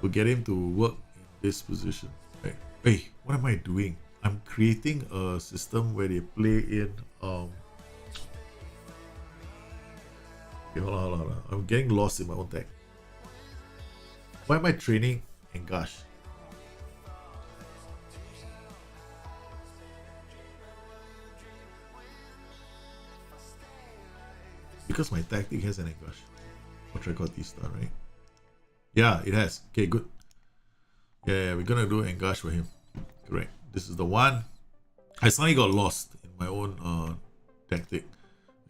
We'll get him to work in this position. Right. Hey, what am I doing? I'm creating a system where they play in okay, hold on. I'm getting lost in my own tech. Why am I training Engash? Because my tactic has an Engash. Or Trequartista, right? Yeah, it has. Okay, good. Yeah, we're gonna do engage for him. Correct. This is the one. I suddenly got lost in my own tactic.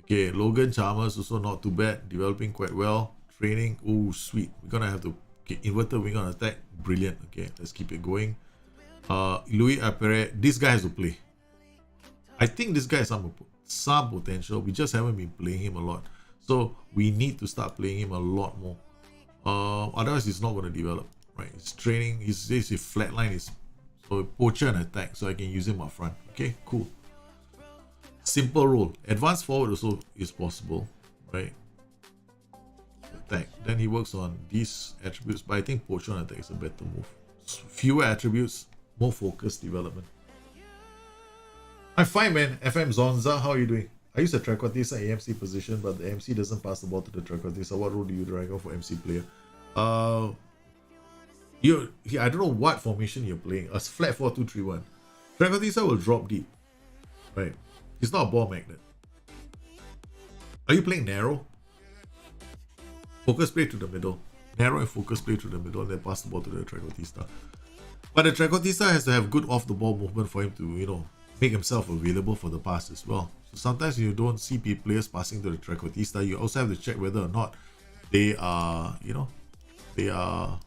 Okay, Logan Chalmers also not too bad. Developing quite well. Training. Oh, sweet. We're gonna have to. Okay, inverted wing on attack. Brilliant. Okay, let's keep it going. Louis Apere. This guy has to play. I think this guy has some potential. We just haven't been playing him a lot. So we need to start playing him a lot more. Otherwise, he's not going to develop. Right? His training, his flatline is so poacher and attack, so I can use him up front. Okay, cool. Simple role. Advanced forward also is possible, right? Attack. Then he works on these attributes, but I think poacher and attack is a better move. Fewer attributes, more focused development. I'm fine, man. FM Zonza, how are you doing? I use a Trequartista AMC position, but the MC doesn't pass the ball to the Trequartista. What role do you drag for MC player? I don't know what formation you're playing. A flat 4-2-3-1. Trequartista will drop deep. Right. He's not a ball magnet. Are you playing narrow? Focus play to the middle. Narrow and focus play to the middle, and then pass the ball to the Trequartista. But the Trequartista has to have good off-the-ball movement for him to, make himself available for the pass as well. So sometimes you don't see players passing to the Trequartista. You also have to check whether or not they are, they are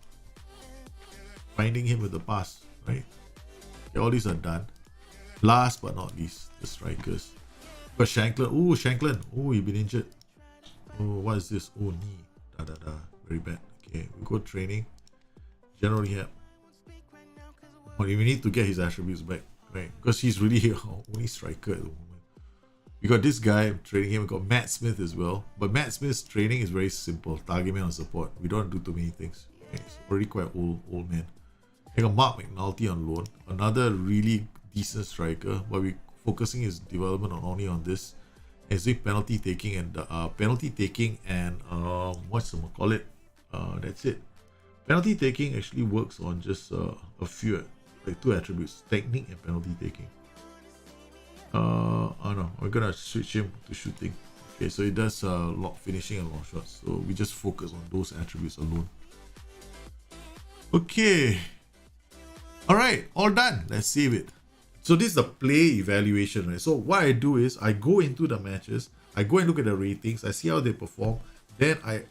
finding him with the pass, right? Okay, all these are done. Last but not least, the strikers. But Shanklin, you've been injured. Oh, what is this? Oh, knee. Very bad. Okay, we go training. General rehab. Well, we need to get his attributes back, right? Because he's really only striker at the moment. We got this guy training him. We got Matt Smith as well. But Matt Smith's training is very simple. Target man on support. We don't do too many things. Okay, he's already quite old man. We got Mark McNulty on loan. Another really decent striker. But we're focusing his development only on this. And doing penalty taking and that's it. Penalty taking actually works on just a few, like 2 attributes: technique and penalty taking. No, we're gonna switch him to shooting. Okay, so it does finishing and long shots. So we just focus on those attributes alone. Okay. Alright, all done. Let's save it. So this is the play evaluation, right? So what I do is I go into the matches, I go and look at the ratings, I see how they perform, then I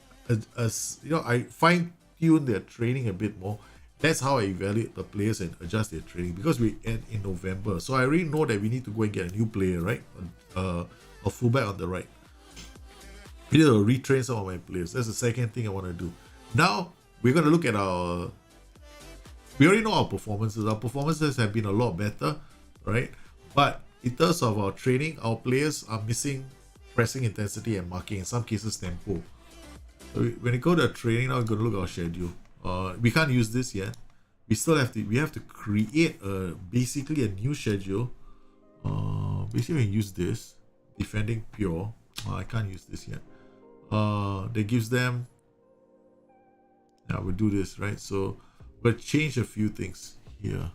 fine tune their training a bit more. That's how I evaluate the players and adjust their training, because we end in November. So I already know that we need to go and get a new player, right? A fullback on the right. We need to retrain some of my players. That's the second thing I want to do. Now we're going to look at we already know our performances. Our performances have been a lot better, right? But in terms of our training, our players are missing pressing intensity and marking, in some cases tempo. So when we go to training, now we're going to look at our schedule. We can't use this yet. We have to create basically a new schedule. Basically we can use this, defending pure. I can't use this yet. That gives them, we'll do this, right? So we'll change a few things here.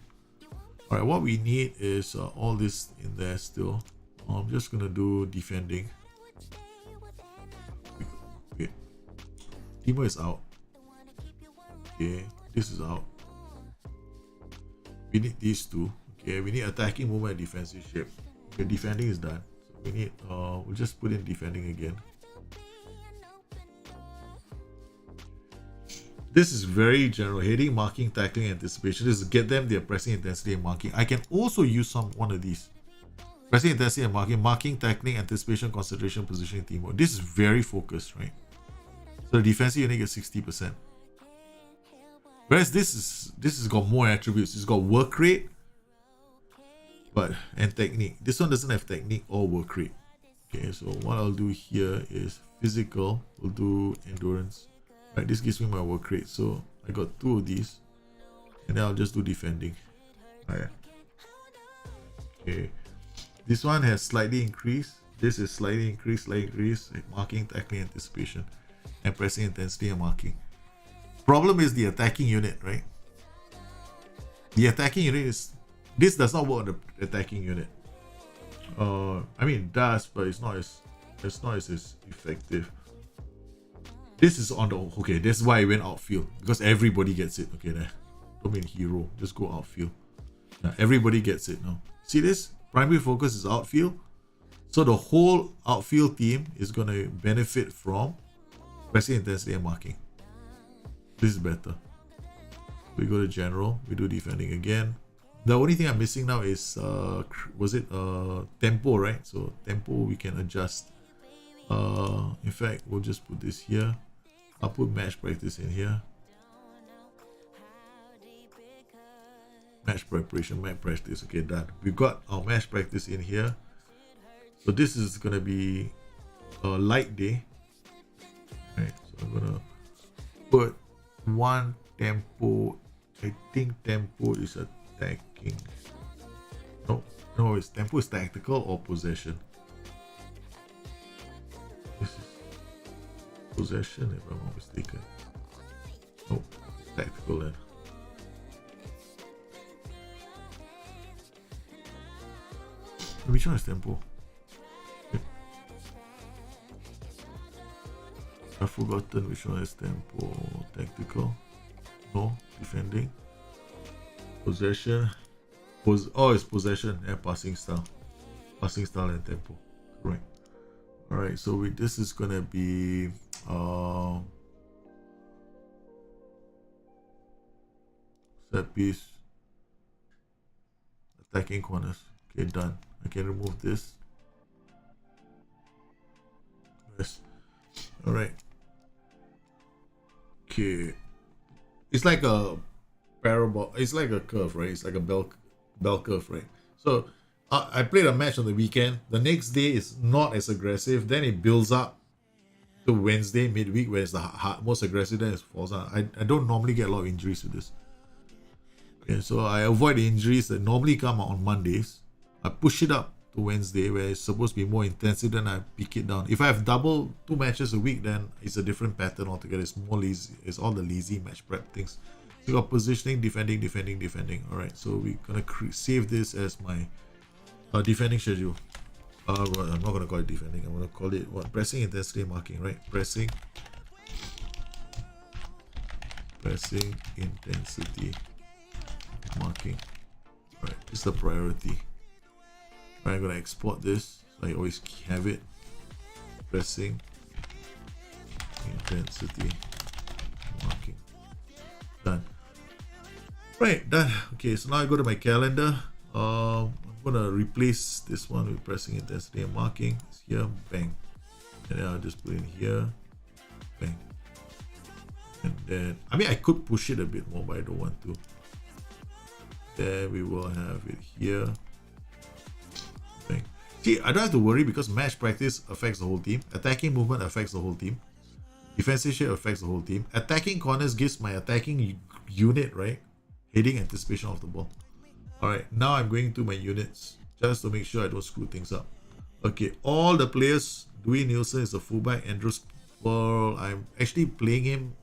All right, what we need is all this in there still. I'm just gonna do defending. Okay, Timo is out. Okay, this is out. We need these two. Okay, we need attacking movement and defensive shape. Okay, defending is done. So we need we'll just put in defending again. This is very general. Heading, marking, tackling, anticipation. This is get them their pressing intensity and marking. I can also use one of these. Pressing intensity and marking, tackling, anticipation, concentration, positioning, teamwork. This is very focused, right? So the defensive unit gets 60%. Whereas this has got more attributes. It's got work rate, and technique. This one doesn't have technique or work rate. Okay, so what I'll do here is physical. We'll do endurance. Right, this gives me my work rate. So I got 2 of these, and then I'll just do defending. Alright. Okay. This one has slightly increased. This is slightly increased, marking, tackling, anticipation, and pressing intensity and marking. Problem is the attacking unit, right? The attacking unit this does not work on the attacking unit. I mean it does, but it's not as effective. This is on the, okay, that's why I went outfield, because everybody gets it. Okay, there. Don't mean hero, just go outfield. Yeah, everybody gets it now. See this? Primary focus is outfield. So the whole outfield team is going to benefit from pressing intensity and marking. This is better. We go to general, we do defending again. The only thing I'm missing now is tempo, right? So tempo we can adjust. In fact, we'll just put this here. I'll put match practice in here. Match preparation, match practice. Okay, done. We've got our match practice in here. So this is gonna be a light day. Right, so I'm gonna put one tempo. I think tempo is attacking. No, it's tempo is tactical or possession. This is possession, if I'm not mistaken. No, it's tactical then. Which one is tempo? Okay. I've forgotten which one is tempo. Tactical. No, defending. Possession. It's possession and passing style. Passing style and tempo. Right. Alright, so this is gonna be set piece. Attacking corners. Okay, done. I can remove this. Yes. Alright. Okay. It's like a parabol. It's like a curve, right? It's like a bell curve, right? So I played a match on the weekend. The next day is not as aggressive. Then it builds up to Wednesday, midweek, where it's the most aggressive. Then it falls out. I don't normally get a lot of injuries with this. Okay, so I avoid the injuries that normally come on Mondays. I push it up to Wednesday, where it's supposed to be more intensive. Then I pick it down. If I have double 2 matches a week, then it's a different pattern altogether. It's more lazy. It's all the lazy match prep things. So you got positioning, defending. All right, so we're gonna save this as my defending schedule. I'm not gonna call it defending. I'm gonna call it what? Pressing intensity marking, right? Pressing intensity marking. All right, this is the priority. All right, I'm gonna export this. So I always have it. Pressing intensity marking. Done. Right, done. Okay, so now I go to my calendar. I'm gonna replace this one with pressing intensity and marking. It's here, bang. And then I'll just put in here, bang. And then, I mean, I could push it a bit more, but I don't want to. Then we will have it here, bang. See, I don't have to worry because match practice affects the whole team. Attacking movement affects the whole team. Defensive shape affects the whole team. Attacking corners gives my attacking unit, right? Heading anticipation of the ball. Alright, now I'm going to my units just to make sure I don't screw things up. Okay, all the players. Dewey Nielsen is a fullback. Andrews Pearl. I'm actually playing him.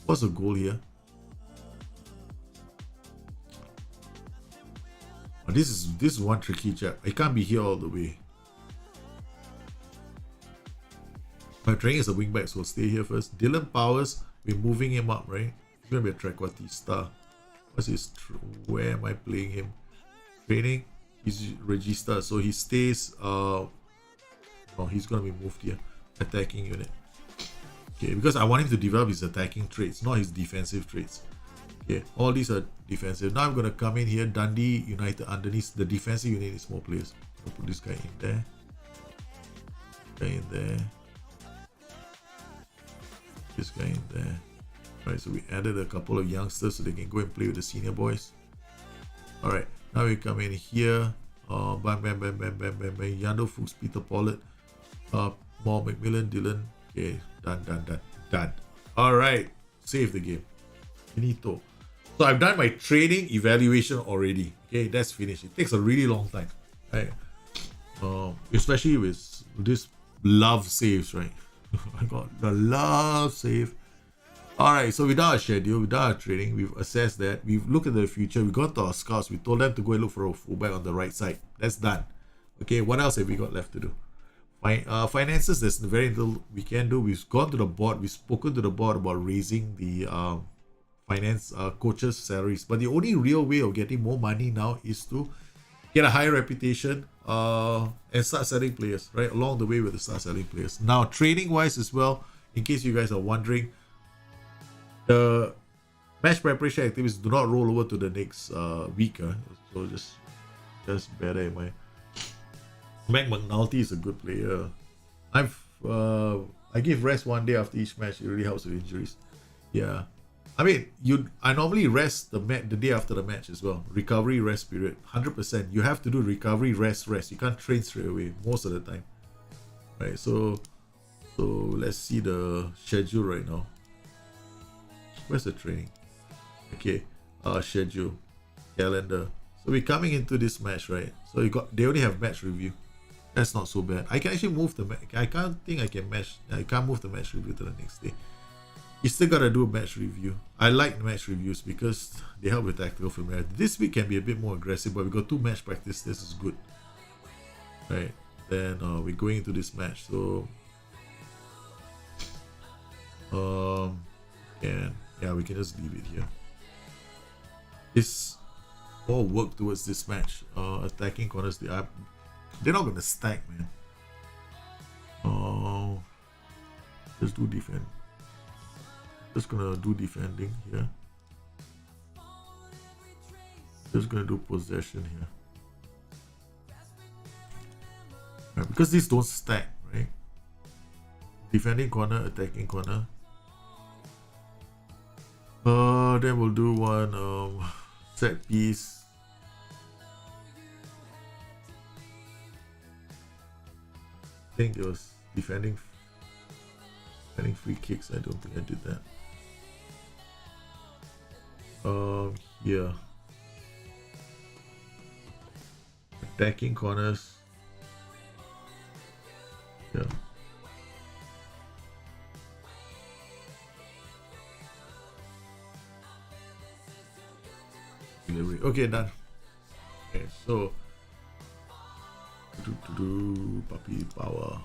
What's the goal here? Oh, this is one tricky chap. I can't be here all the way. My training is a wingback, so I'll stay here first. Dylan Powers, we're moving him up, right? He's gonna be a trequartista. What's his? Where am I playing him? Training. He's regista, so he stays. No, he's gonna be moved here. Attacking unit. Okay, because I want him to develop his attacking traits, not his defensive traits. Okay, all these are defensive. Now I'm gonna come in here. Dundee United underneath the defensive unit needs more players. I'll put this guy in there. Guy in there. This guy in there. Right, so we added a couple of youngsters so they can go and play with the senior boys. Alright, now we come in here. Bam, bam, bam, bam, bam, bam, bam. Yando Fuchs, Peter Pollard, More McMillan, Dylan. Okay, done. Alright, save the game. Finito. So I've done my training evaluation already. Okay, that's finished. It takes a really long time. Right? Especially with this love saves, right? I got the love save. Alright, so we done our schedule, we done our training, we've assessed that, we've looked at the future, we've gone to our scouts, we told them to go and look for a fullback on the right side. That's done. Okay, what else have we got left to do? Finances, there's very little we can do. We've gone to the board, we've spoken to the board about raising the finance coaches' salaries. But the only real way of getting more money now is to get a higher reputation and start selling players, right? Along the way, with the start selling players. Now, training wise as well, in case you guys are wondering, the match preparation activities do not roll over to the next week. So just bear that in mind. Mac McNulty is a good player. I give rest one day after each match. It really helps with injuries. Yeah, I mean, I normally rest the day after the match as well. Recovery rest period, 100%. You have to do recovery rest. You can't train straight away most of the time, right? So let's see the schedule right now. Where's the training? Okay, schedule, calendar. So we're coming into this match, right? So they only have match review. That's not so bad. I can actually move the match. I can't move the match review to the next day. You still gotta do a match review. I like match reviews because they help with tactical familiarity. This week can be a bit more aggressive, but we got 2 match practice. This is good, right? Then we're going into this match. So we can just leave it here. It's more work towards this match. Attacking corners. They're not gonna stack, man. Just do defend. Just gonna do defending here. Just gonna do possession here. Right, because these don't stack, right? Defending corner, attacking corner. Then we'll do one set piece. I think it was defending free kicks. I don't think I did that. Yeah. Attacking corners. Yeah. Delivery. Okay, done. Okay, so puppy power.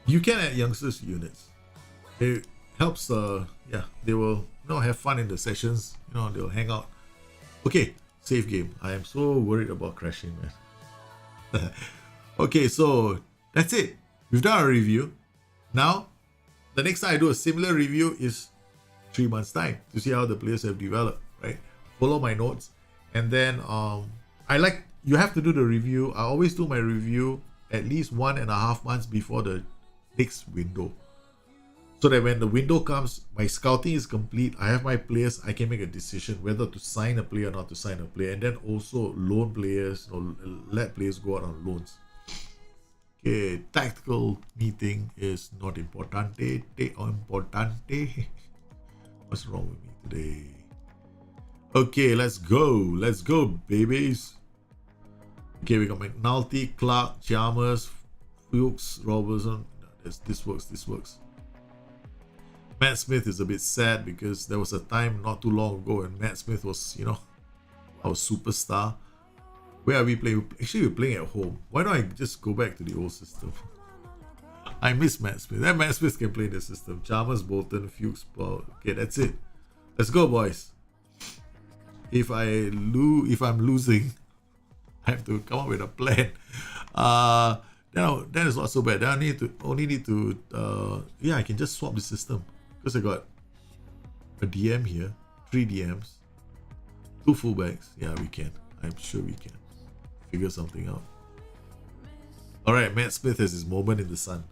You can add youngsters to units. It helps. They will have fun in the sessions. They'll hang out. Okay, save game. I am so worried about crashing, man. Okay, so that's it. We've done a review. Now, the next time I do a similar review is 3 months' time to see how the players have developed. Right? Follow my notes, and then you have to do the review. I always do my review at least 1.5 months before the next window, so that when the window comes, my scouting is complete. I have my players. I can make a decision whether to sign a player or not to sign a player, and then also loan players or let players go out on loans. Okay, tactical meeting is not importante. What's wrong with me today? Okay, let's go, babies. Okay, we got McNulty, Clark, Chalmers, Fuchs, Robertson. This works. Matt Smith is a bit sad because there was a time not too long ago when Matt Smith was, our superstar. Where are we playing? Actually, we're playing at home. Why don't I just go back to the old system? I miss Matt Smith. That Matt Smith can play in the system. Chalmers, Bolton, Fuchs, Paul. Okay, that's it. Let's go, boys. If I'm losing, I have to come up with a plan. That is not so bad. I only need to I can just swap the system because I got a DM here, 3 DMs, 2 fullbacks. Yeah, we can. I'm sure we can figure something out. All right, Matt Smith has his moment in the sun.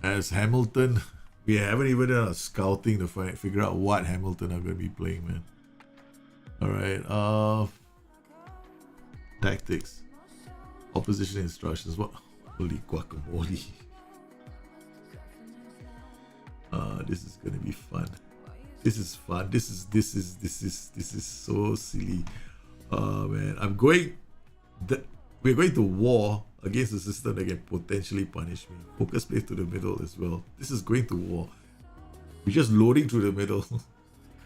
As Hamilton, we haven't even done a scouting to figure out what Hamilton are going to be playing, man. All right, tactics, opposition instructions. What? Holy guacamole! This is gonna be fun. This is fun. This is so silly. Man, we're going to war against a system that can potentially punish me. Focus play to the middle as well. This is going to war. We're just loading through the middle,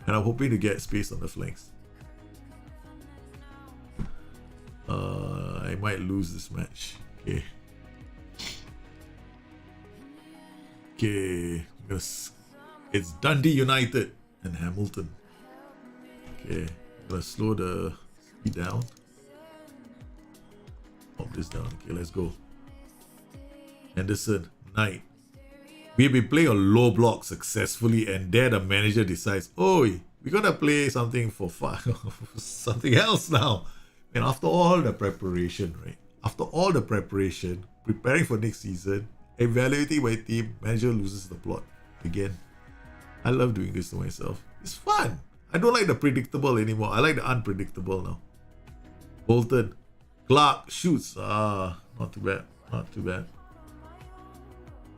and I'm hoping to get space on the flanks. I might lose this match. Okay. Okay. It's Dundee United and Hamilton. Okay. I'm gonna slow the speed down. Pop this down. Okay, let's go. Henderson, Knight. We've been playing a low block successfully, and there the manager decides, oh, we're gonna play something for fun, something else now. And after all the preparation, right? After all the preparation, preparing for next season, evaluating my team, manager loses the plot again. I love doing this to myself. It's fun. I don't like the predictable anymore. I like the unpredictable now. Bolton, Clark shoots. Not too bad. Not too bad.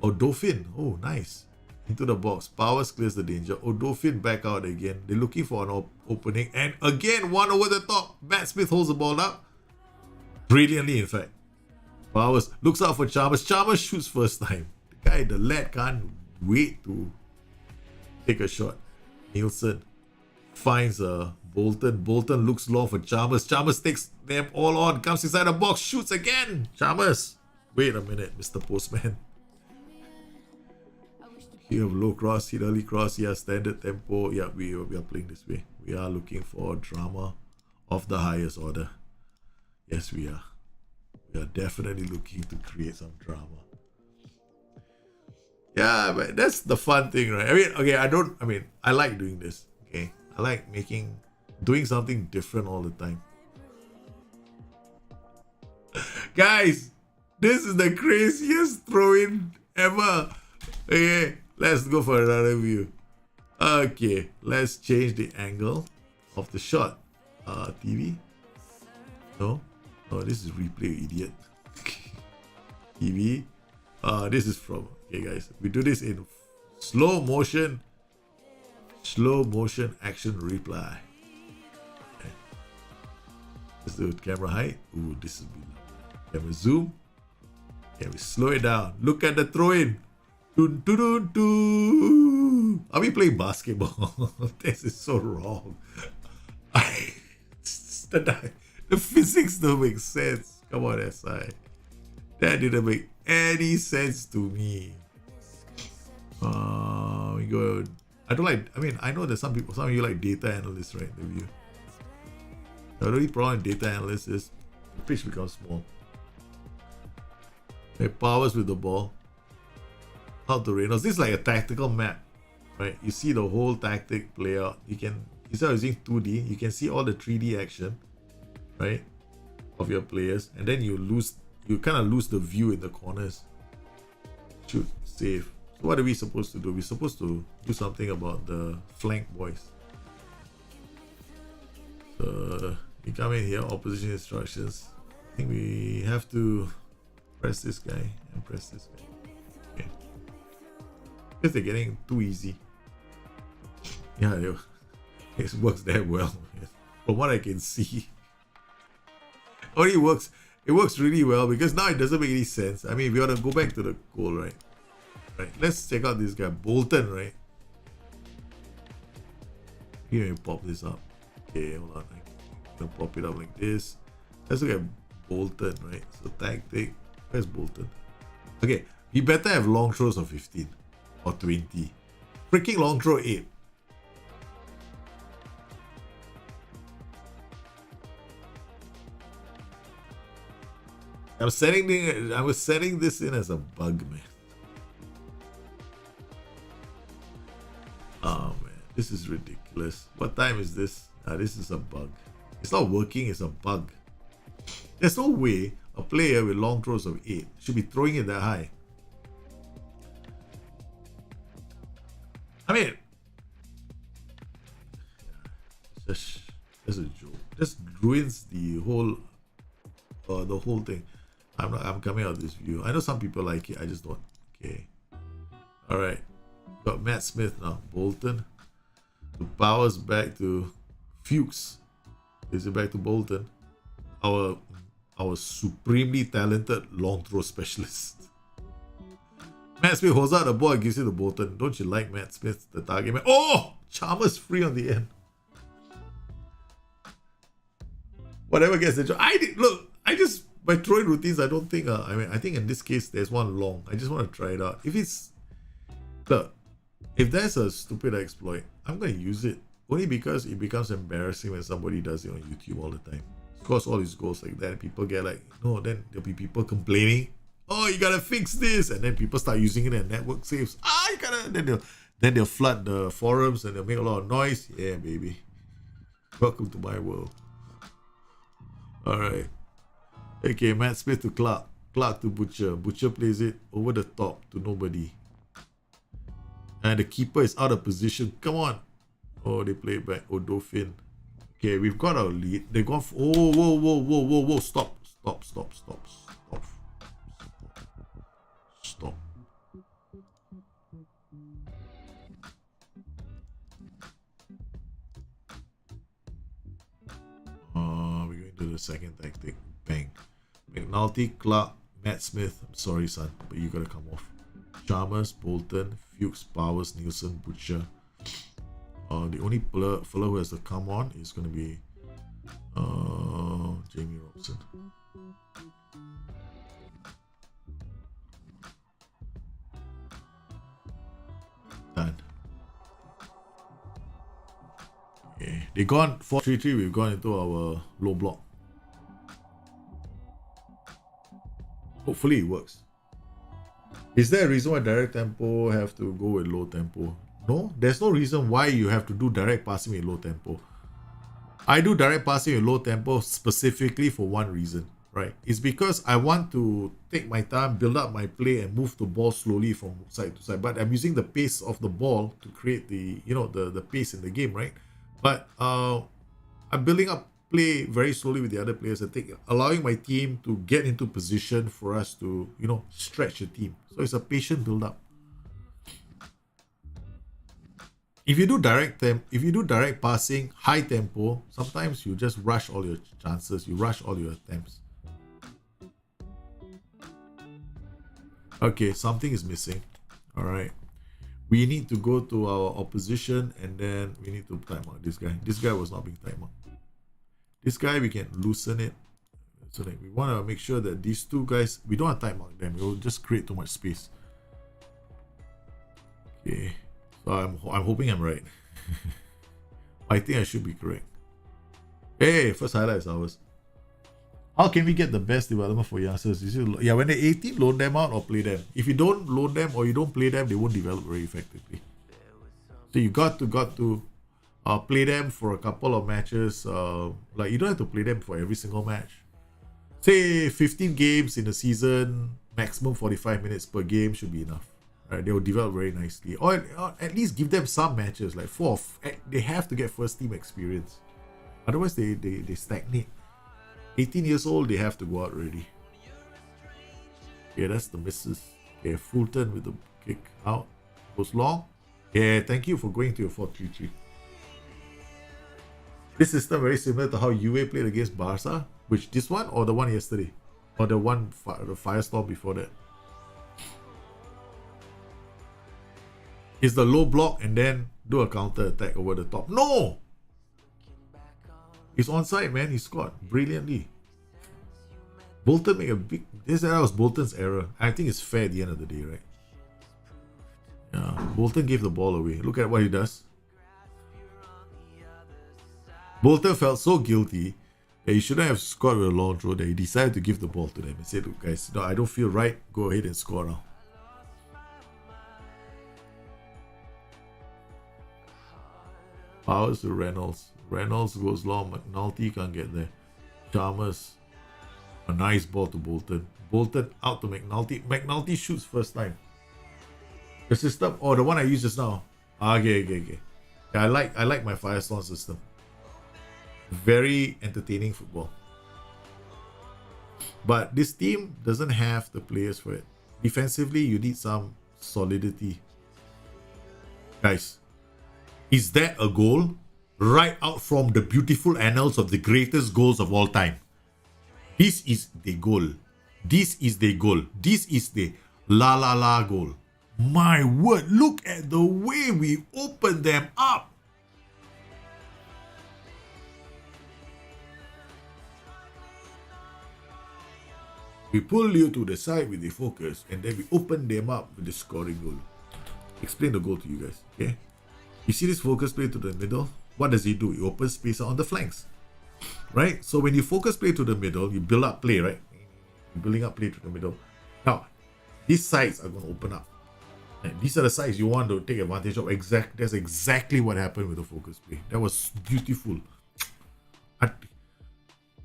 Oh, Dauphin. Oh, nice. Into the box. Powers clears the danger. Oh, Dauphin back out again. They're looking for an opening. And again, one over the top. Matt Smith holds the ball up. Brilliantly, in fact. Powers looks out for Chalmers. Chalmers shoots first time. The guy, the lad can't wait to take a shot. Nielsen finds Bolton. Bolton looks long for Chalmers. Chalmers takes them all on. Comes inside the box. Shoots again. Chalmers. Wait a minute, Mr. Postman. You have low cross, hit early cross, yeah, standard tempo. Yeah, we are playing this way. We are looking for drama of the highest order. Yes, we are. We are definitely looking to create some drama. Yeah, but that's the fun thing, right? I like doing this. Okay, I like doing something different all the time. Guys, this is the craziest throw-in ever. Okay. Let's go for another view. Okay, let's change the angle of the shot. TV? No? Oh, this is replay, idiot. TV? This is from... Okay, guys. We do this in slow motion action replay. Okay. Let's do camera height. Ooh, this is... Camera zoom. Okay, we slow it down. Look at the throw-in. Dun, dun, dun, dun. Are we playing basketball? This is so wrong. The physics don't make sense. Come on, SI. That didn't make any sense to me. We go. I don't like. I mean, I know that some of you like data analysts, right? The view. The only problem with data analysts is the pitch becomes small. Okay, Powers with the ball. How to Reynolds. This is like a tactical map, right? You see the whole tactic play out. You can, instead of using 2D, you can see all the 3D action, right, of your players, and then you kind of lose the view in the corners. Shoot, save. So what are we supposed to do? We're supposed to do something about the flank boys. So we come in here, opposition instructions. I think we have to press this guy and press this guy. Because they're getting too easy. Yeah, it works damn well. From what I can see. Only works. It works really well because now it doesn't make any sense. I mean, we ought to go back to the goal, right? Right. Let's check out this guy, Bolton, right? Here, you pop this up. Okay, hold on. I'm gonna pop it up like this. Let's look at Bolton, right? So tactic. Where's Bolton? Okay, we better have long throws of 15. Or 20. Freaking long throw 8. I was setting this in as a bug, man. Oh man, this is ridiculous. What time is this? This is a bug. It's not working, it's a bug. There's no way a player with long throws of 8 should be throwing it that high. I mean, just a joke. Just ruins the whole thing. I'm coming out of this view. I know some people like it. I just don't. Okay. All right. Got Matt Smith now. Bolton. The Powers back to Fuchs. Is it back to Bolton? Our supremely talented long throw specialist. Matt Smith holds out the ball and gives it to Bolton. Don't you like Matt Smith, the target man? Oh! Chalmers free on the end. Whatever gets the job. I just by throwing routines, I don't think. I think in this case there's one long. I just want to try it out. If there's a stupid exploit, I'm gonna use it only because it becomes embarrassing when somebody does it on YouTube all the time. Scores all his goals like that, and people get like, no, then there'll be people complaining. Oh, you gotta fix this, and then people start using it and network saves. You gotta. Then they'll flood the forums and they'll make a lot of noise. Yeah, baby. Welcome to my world. Alright. Okay, Matt Smith to Clark. Clark to Butcher. Butcher plays it over the top to nobody. And the keeper is out of position. Come on. Oh, they play it back. Oh, Dauphin. Okay, we've got our lead. They go for... Oh, whoa. Stop. We're going to the second tactic. Bang. McNulty, Clark, Matt Smith. I'm sorry, son, but you gotta come off. Chalmers, Bolton, Fuchs, Powers, Nielsen, Butcher. The only fellow who has to come on is gonna be Jamie Robson. Done. Okay. They gone 4-3-3. We've gone into our low block. Hopefully it works. Is there a reason why direct tempo have to go with low tempo? No, there's no reason why you have to do direct passing with low tempo. I do direct passing with low tempo specifically for one reason, right? It's because I want to take my time, build up my play, and move the ball slowly from side to side. But I'm using the pace of the ball to create the the pace in the game, right? But I'm building up play very slowly with the other players, allowing my team to get into position for us to, stretch the team. So it's a patient build up. If you do direct passing, high tempo, sometimes you just rush all your chances, you rush all your attempts. Okay, something is missing. All right. We need to go to our opposition and then we need to time out this guy. This guy was not being timed out. This guy, we can loosen it. So that we want to make sure that these two guys, we don't have time out them. It will just create too much space. Okay. So I'm hoping I'm right. I think I should be correct. Hey, first highlight is ours. How can we get the best development for youngsters? Yeah, when they're 18, loan them out or play them. If you don't loan them or you don't play them, they won't develop very effectively. So you got to play them for a couple of matches. Like you don't have to play them for every single match. Say 15 games in a season, maximum 45 minutes per game should be enough. Right, they will develop very nicely. Or at least give them some matches, like they have to get first team experience. Otherwise, they stagnate. 18 years old, they have to go out already. Yeah, that's the misses. Okay, Fulton with the kick out. Goes long. Yeah, thank you for going to your 4-3-3. This system very similar to how UA played against Barca. Which, this one or the one yesterday? Or the one, the Firestorm before that? Is the low block and then do a counter attack over the top. No! He's onside, man. He scored brilliantly. Bolton made a big... This error was Bolton's error. I think it's fair at the end of the day, right? Yeah, Bolton gave the ball away. Look at what he does. Bolton felt so guilty that he shouldn't have scored with a long throw that he decided to give the ball to them and said, look guys, no, I don't feel right. Go ahead and score now. Powers to Reynolds. Reynolds goes long. McNulty can't get there. Chalmers. A nice ball to Bolton. Bolton out to McNulty. McNulty shoots first time. The system, the one I used just now. Okay. Yeah, I like my Firestorm system. Very entertaining football. But this team doesn't have the players for it. Defensively, you need some solidity. Guys, is that a goal? Right out from the beautiful annals of the greatest goals of all time. This is the goal. This is the goal. This is the la goal. My word, look at the way we open them up. We pull you to the side with the focus, and then we open them up with the scoring goal. Explain the goal to you guys, okay? You see this focus play to the middle? What does he do? He opens space on the flanks, right? So when you focus play to the middle, you build up play, right? You're building up play to the middle. Now, these sides are going to open up. And these are the sides you want to take advantage of. That's exactly what happened with the focus play. That was beautiful.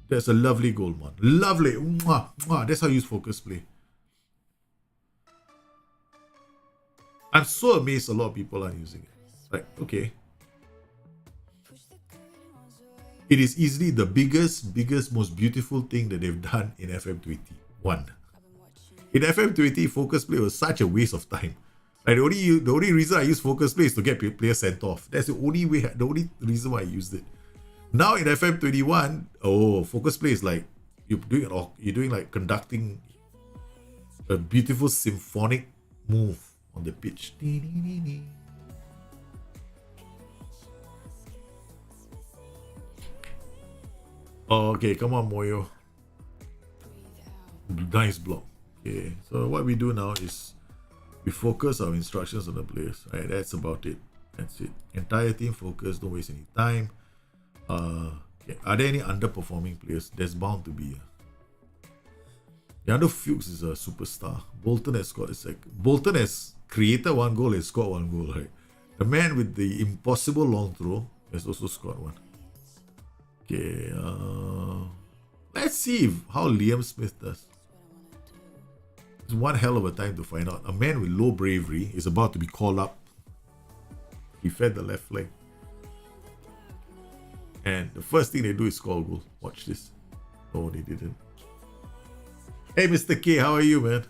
That's a lovely goal, man. Lovely. Mwah, mwah. That's how you use focus play. I'm so amazed a lot of people are using it. Like, okay. It is easily the biggest, most beautiful thing that they've done in FM21. In FM20, focus play was such a waste of time. Like the only reason I use focus play is to get players sent off. That's the only reason why I used it. Now in FM21, focus play is like you're doing like conducting a beautiful symphonic move on the pitch. Okay, come on, Moyo. Nice block. Okay, so what we do now is we focus our instructions on the players. Right, that's about it. That's it. Entire team focus. Don't waste any time. Okay. Are there any underperforming players? There's bound to be. Leandro Fuchs is a superstar. Bolton has scored a second. Bolton has created one goal and scored one goal. Right, the man with the impossible long throw has also scored one. Okay, let's see how Liam Smith does. It's one hell of a time to find out. A man with low bravery is about to be called up. He fed the left flank. And the first thing they do is score a goal. Watch this. No, they didn't. Hey, Mr. K, how are you, man?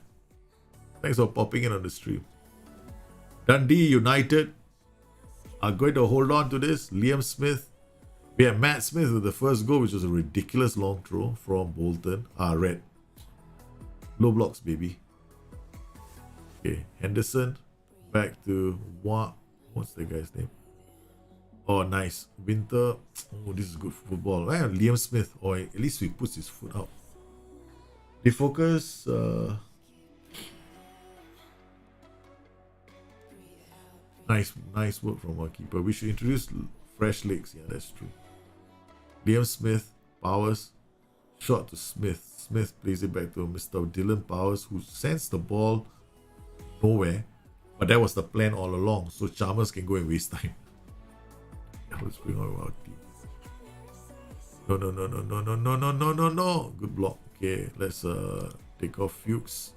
Thanks for popping in on the stream. Dundee United are going to hold on to this. Liam Smith. We have Matt Smith with the first goal, which was a ridiculous long throw from Bolton. Red. Low blocks, baby. Okay, Henderson. Back to what's the guy's name? Oh, nice. Winter. Oh, this is good football. Liam Smith. Or at least he puts his foot out. They focus. Nice work from our keeper. We should introduce fresh legs. Yeah, that's true. Liam Smith, Powers, shot to Smith. Smith plays it back to Mr. Dylan Powers, who sends the ball nowhere. But that was the plan all along, so Chalmers can go and waste time. Let's bring on our team. No. Good block. Okay, let's take off Fuchs.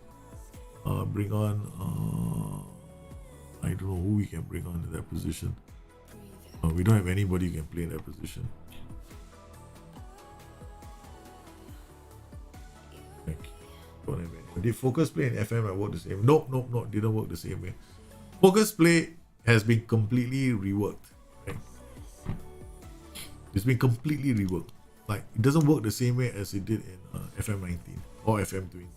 Bring on I don't know who we can bring on in that position. We don't have anybody who can play in that position. Don't have any. Did focus play and FM work the same? No, didn't work the same way. Focus play has been completely reworked. Right? It's been completely reworked. Like, it doesn't work the same way as it did in FM19 or FM20.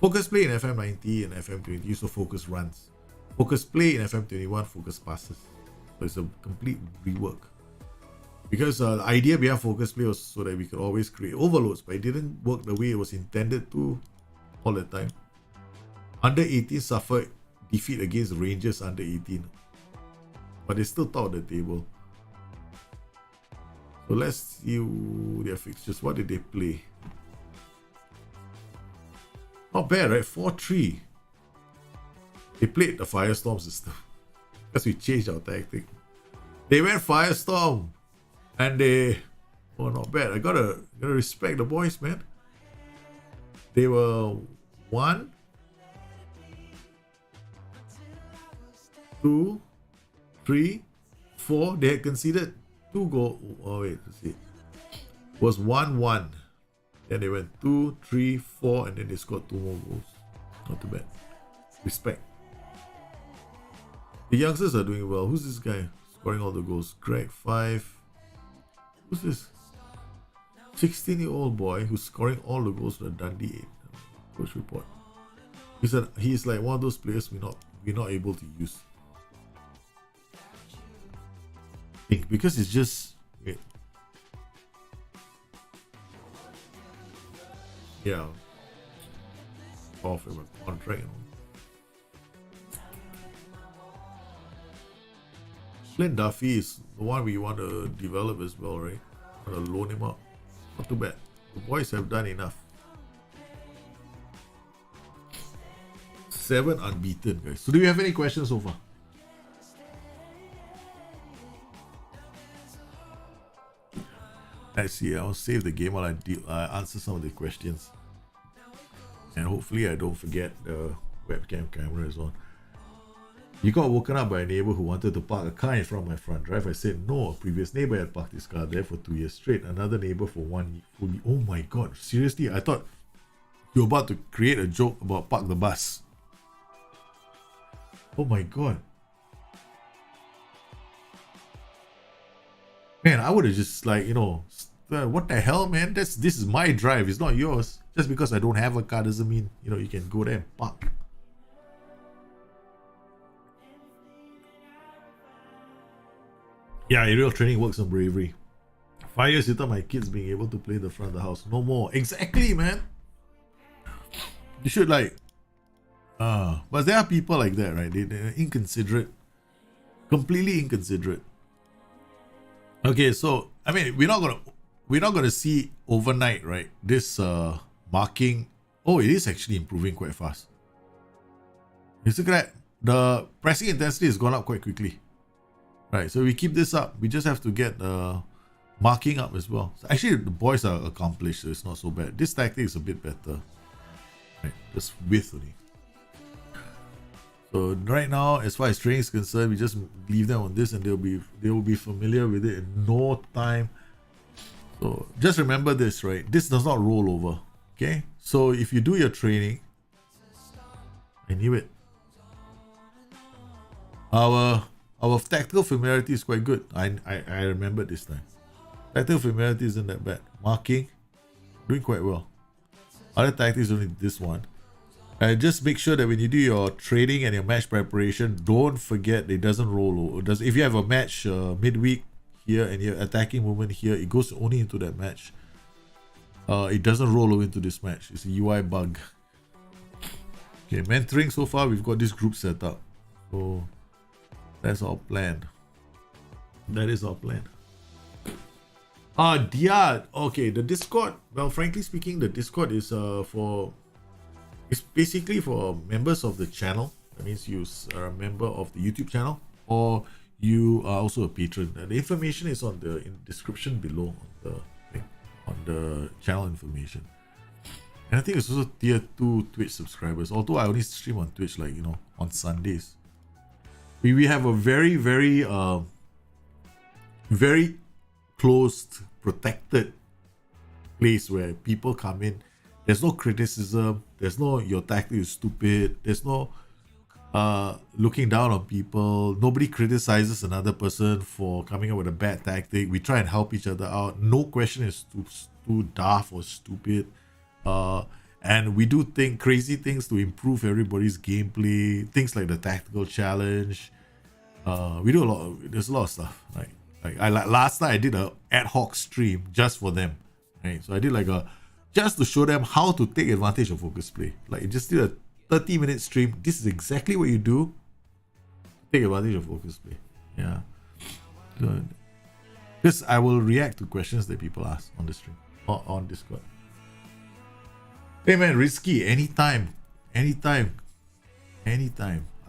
Focus play in FM90 and FM20 used to focus runs. Focus play in FM21 focus passes. So it's a complete rework. Because the idea behind focus play was so that we could always create overloads, but it didn't work the way it was intended to all the time. Under 18 suffered defeat against Rangers under 18, but they still top the table. So let's see their fixtures. What did they play? Not bad, right? 4-3. They played the Firestorm system because we changed our tactic. They went Firestorm and they, not bad. I gotta respect the boys, man. They were 1, 2, 3, 4. They had conceded 2 goals. Oh wait, let's see. It was 1-1. Then they went 2, 3, 4, and then they scored 2 more goals. Not too bad. Respect. The youngsters are doing well. Who's this guy scoring all the goals? Greg 5. Who's this? 16-year-old boy who's scoring all the goals for the Dundee 8. Coach report. He said he's like one of those players we're not able to use. Because it's just wait. Yeah. off with a contract and all. Glenn Duffy is the one we want to develop as well, right? Want to loan him out. Not too bad. The boys have done enough. 7 unbeaten, guys. So do you have any questions so far? Let's see. I'll save the game while I answer some of the questions. And hopefully I don't forget the webcam camera is on. You got woken up by a neighbor who wanted to park a car in front of my front drive. I said no. A previous neighbor had parked his car there for 2 years straight. Another neighbor for 1 full year. Oh my god. Seriously, I thought you were about to create a joke about park the bus. Oh my god. Man, I would have just like, what the hell, man? This is my drive. It's not yours. Just because I don't have a car doesn't mean, you can go there and park. Yeah, aerial training works on bravery. 5 years later, my kids being able to play in the front of the house. No more. Exactly, man. You should but there are people like that, right? They're inconsiderate. Completely inconsiderate. Okay, so I mean we're not gonna see overnight, right? This marking. Oh, it is actually improving quite fast. Look at that. The pressing intensity has gone up quite quickly. Right, so we keep this up. We just have to get the marking up as well. So actually, the boys are accomplished, so it's not so bad. This tactic is a bit better. Right, just width only. So right now, as far as training is concerned, we just leave them on this, and they will be familiar with it in no time. So just remember this, right? This does not roll over. Okay, so if you do your training, I knew it. Our tactical familiarity is quite good. I remember this time. Tactical familiarity isn't that bad. Marking, doing quite well. Other tactics only this one. And just make sure that when you do your training and your match preparation, don't forget it doesn't roll over. If you have a match midweek here and your attacking movement here, it goes only into that match. It doesn't roll over into this match. It's a UI bug. Okay, mentoring so far, we've got this group set up. So that's our plan. That is our plan. Yeah. Okay, the Discord. Well, frankly speaking, the Discord is it's basically for members of the channel. That means you are a member of the YouTube channel, or you are also a patron. The information is on the description below on the channel information. And I think it's also tier 2 Twitch subscribers. Although I only stream on Twitch on Sundays. We have a very, very very closed, protected place where people come in. There's no criticism. There's no your tactic is stupid. There's no looking down on people. Nobody criticizes another person for coming up with a bad tactic. We try and help each other out. No question is too daft or stupid. And we do crazy things to improve everybody's gameplay. Things like the tactical challenge. We do there's a lot of stuff. Last night I did a ad hoc stream just for them. Right? So I did just to show them how to take advantage of focus play. Just did a 30-minute stream. This is exactly what you do. Take advantage of focus play. Yeah. Good. Because I will react to questions that people ask on the stream or on Discord. Hey man, risky anytime. I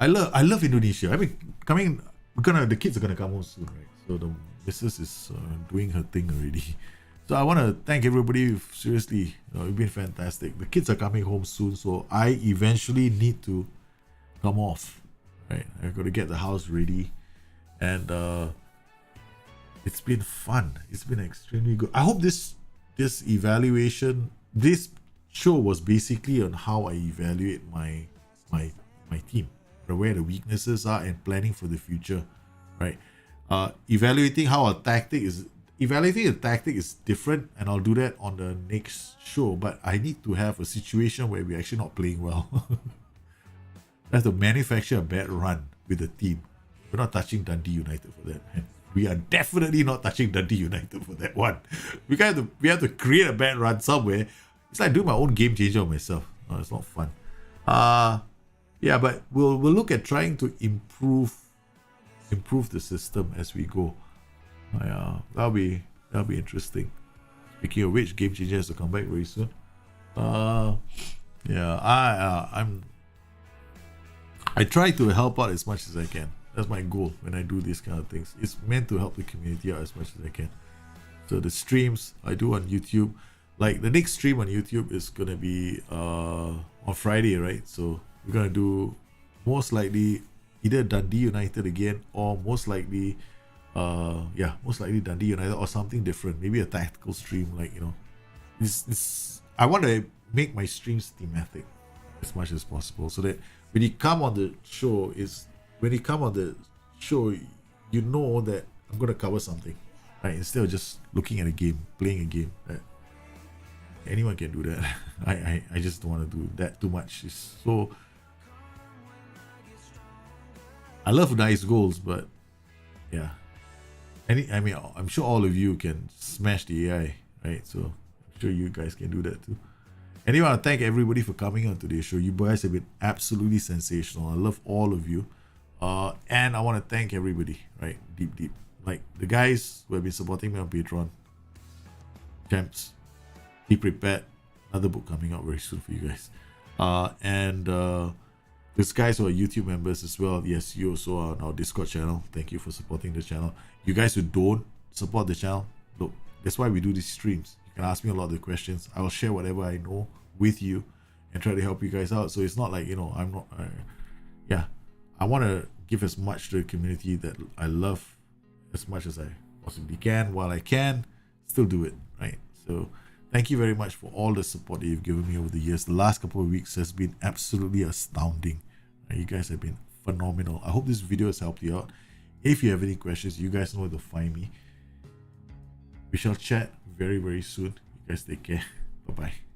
love Indonesia. I mean, the kids are gonna come home soon, right? So the missus is doing her thing already. So I want to thank everybody. Seriously, you've been fantastic. The kids are coming home soon, so I eventually need to come off. Right, I've got to get the house ready, and it's been fun. It's been extremely good. I hope this evaluation, this show was basically on how I evaluate my team, where the weaknesses are, and planning for the future. Right, evaluating a tactic is different, and I'll do that on the next show. But I need to have a situation where we're actually not playing well. I have to manufacture a bad run with the team. We're not touching Dundee United for that. We are definitely not touching Dundee United for that one. We have to create a bad run somewhere. It's like doing my own game changer on myself. It's not fun. Yeah, but we'll look at trying to improve the system as we go. Yeah, that'll be interesting. Speaking of which, Game Changer has to come back very soon. Yeah, I try to help out as much as I can. That's my goal when I do these kind of things. It's meant to help the community out as much as I can. So the streams I do on YouTube, like the next stream on YouTube is gonna be on Friday, right? So we're gonna do most likely either Dundee United again, or most likely Dundee United or something different. Maybe a tactical stream, like, you know, I want to make my streams thematic as much as possible, so that when you come on the show, you know that I'm gonna cover something, right? Instead of just looking at a game, playing a game. Anyone can do that. I just don't want to do that too much. It's so, I love nice goals, but yeah. I'm sure all of you can smash the AI, right? So I'm sure you guys can do that too. Anyway, I want to thank everybody for coming on today's show. You guys have been absolutely sensational. I love all of you. And I want to thank everybody, right? Deep. Like the guys who have been supporting me on Patreon. Champs, be prepared. Another book coming out very soon for you guys. And these guys who are YouTube members as well. Yes, you also are on our Discord channel. Thank you for supporting the channel. You guys who don't support the channel, look, that's why we do these streams. You can ask me a lot of the questions. I will share whatever I know with you and try to help you guys out. So it's not like, you know, I'm not, I want to give as much to the community that I love as much as I possibly can. While I can, still do it, right? So thank you very much for all the support that you've given me over the years. The last couple of weeks has been absolutely astounding. You guys have been phenomenal. I hope this video has helped you out. If you have any questions, you guys know where to find me. We shall chat very, very soon. You guys take care. Bye-bye.